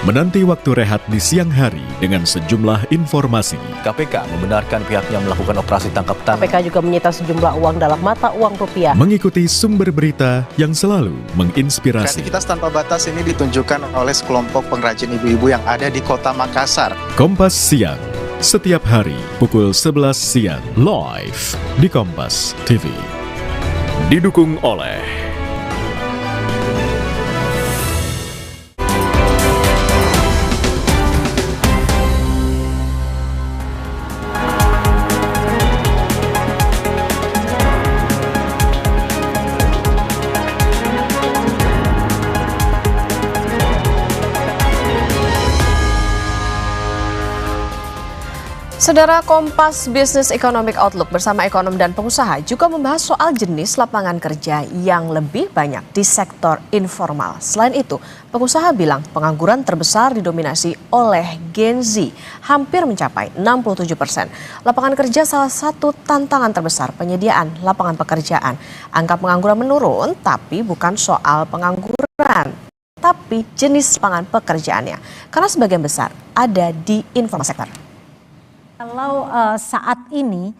Menanti waktu rehat di siang hari dengan sejumlah informasi. KPK membenarkan pihaknya melakukan operasi tangkap tangan. KPK juga menyita sejumlah uang dalam mata uang rupiah. Mengikuti sumber berita yang selalu menginspirasi. Kreativitas tanpa batas ini ditunjukkan oleh sekelompok pengrajin ibu-ibu yang ada di Kota Makassar. Kompas Siang, setiap hari pukul 11 siang, live di Kompas TV. Didukung oleh Saudara, Kompas Business Economic Outlook bersama ekonom dan pengusaha juga membahas soal jenis lapangan kerja yang lebih banyak di sektor informal. Selain itu, pengusaha bilang pengangguran terbesar didominasi oleh Gen Z, hampir mencapai 67%. Lapangan kerja salah satu tantangan terbesar penyediaan lapangan pekerjaan. Angka pengangguran menurun, tapi bukan soal pengangguran, tapi jenis lapangan pekerjaannya. Karena sebagian besar ada di informal sector. Kalau saat ini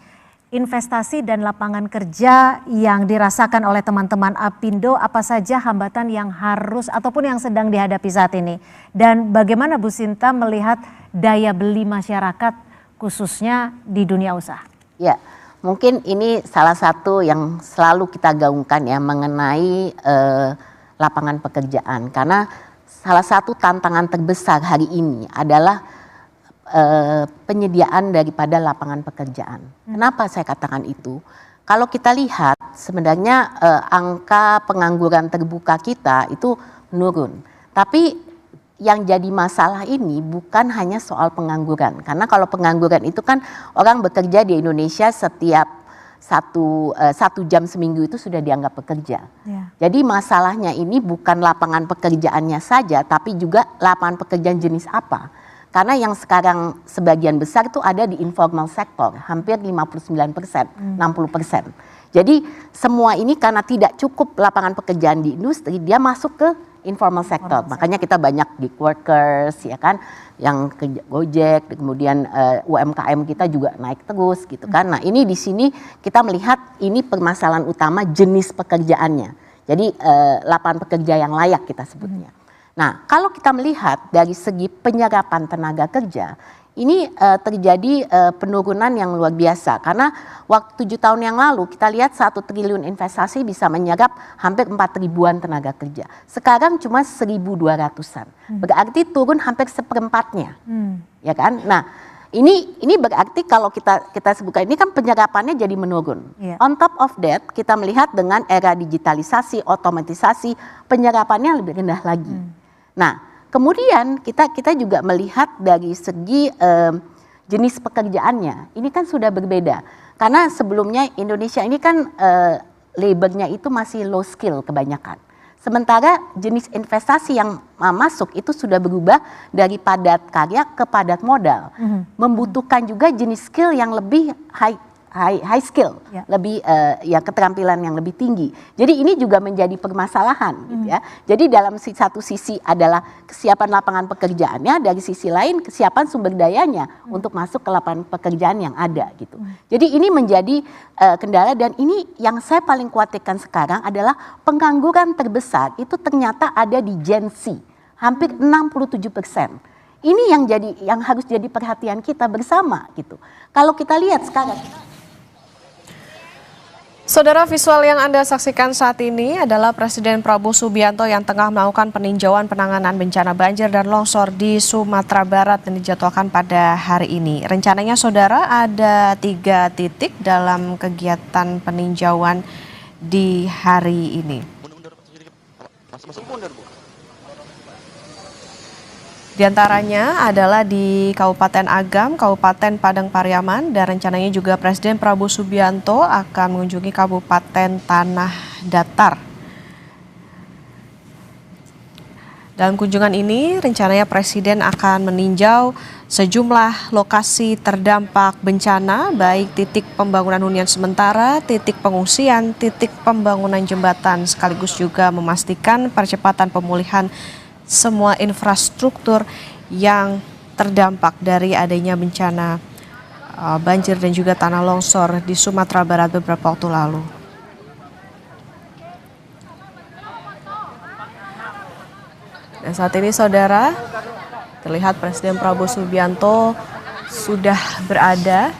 investasi dan lapangan kerja yang dirasakan oleh teman-teman Apindo, apa saja hambatan yang harus ataupun yang sedang dihadapi saat ini? Dan bagaimana Bu Sinta melihat daya beli masyarakat khususnya di dunia usaha? Ya, mungkin ini salah satu yang selalu kita gaungkan ya mengenai lapangan pekerjaan. Karena salah satu tantangan terbesar hari ini adalah penyediaan daripada lapangan pekerjaan. Kenapa saya katakan itu? Kalau kita lihat sebenarnya angka pengangguran terbuka kita itu menurun. Tapi yang jadi masalah ini bukan hanya soal pengangguran. Karena kalau pengangguran itu kan orang bekerja di Indonesia setiap satu jam seminggu itu sudah dianggap bekerja. Ya. Jadi masalahnya ini bukan lapangan pekerjaannya saja, tapi juga lapangan pekerjaan jenis apa. Karena yang sekarang sebagian besar itu ada di informal sector, hampir 59%, 60%. Jadi semua ini karena tidak cukup lapangan pekerjaan di industri, dia masuk ke informal sector. Makanya kita banyak gig workers, ya kan, yang kerja Gojek, kemudian UMKM kita juga naik terus, gitu kan. Nah ini di sini kita melihat ini permasalahan utama jenis pekerjaannya. Jadi lapangan pekerja yang layak kita sebutnya. Nah, kalau kita melihat dari segi penyerapan tenaga kerja, ini terjadi penurunan yang luar biasa. Karena waktu 7 tahun yang lalu kita lihat 1 triliun investasi bisa menyerap hampir 4.000-an tenaga kerja. Sekarang cuma 1.200-an. Berarti turun hampir seperempatnya. Ya kan? Nah, ini berarti kalau kita sebutkan ini kan penyerapannya jadi menurun. On top of that, kita melihat dengan era digitalisasi, otomatisasi, penyerapannya lebih rendah lagi. Nah, kemudian kita juga melihat dari segi jenis pekerjaannya. Ini kan sudah berbeda. Karena sebelumnya Indonesia ini kan labornya itu masih low skill kebanyakan. Sementara jenis investasi yang masuk itu sudah berubah dari padat karya ke padat modal. Membutuhkan juga jenis skill yang lebih high skill, lebih keterampilan yang lebih tinggi. Jadi ini juga menjadi permasalahan gitu ya. Jadi dalam satu sisi adalah kesiapan lapangan pekerjaannya, dari sisi lain kesiapan sumber dayanya untuk masuk ke lapangan pekerjaan yang ada gitu. Jadi ini menjadi kendala, dan ini yang saya paling khawatirkan sekarang adalah pengangguran terbesar itu ternyata ada di Gen Z, hampir 67%. Ini yang harus jadi perhatian kita bersama gitu. Kalau kita lihat sekarang. Saudara, visual yang Anda saksikan saat ini adalah Presiden Prabowo Subianto yang tengah melakukan peninjauan penanganan bencana banjir dan longsor di Sumatera Barat yang dijadwalkan pada hari ini. Rencananya saudara ada 3 titik dalam kegiatan peninjauan di hari ini. Di antaranya adalah di Kabupaten Agam, Kabupaten Padang Pariaman, dan rencananya juga Presiden Prabowo Subianto akan mengunjungi Kabupaten Tanah Datar. Dalam kunjungan ini, rencananya Presiden akan meninjau sejumlah lokasi terdampak bencana, baik titik pembangunan hunian sementara, titik pengungsian, titik pembangunan jembatan, sekaligus juga memastikan percepatan pemulihan semua infrastruktur yang terdampak dari adanya bencana banjir dan juga tanah longsor di Sumatera Barat beberapa waktu lalu. Dan saat ini saudara, terlihat Presiden Prabowo Subianto sudah berada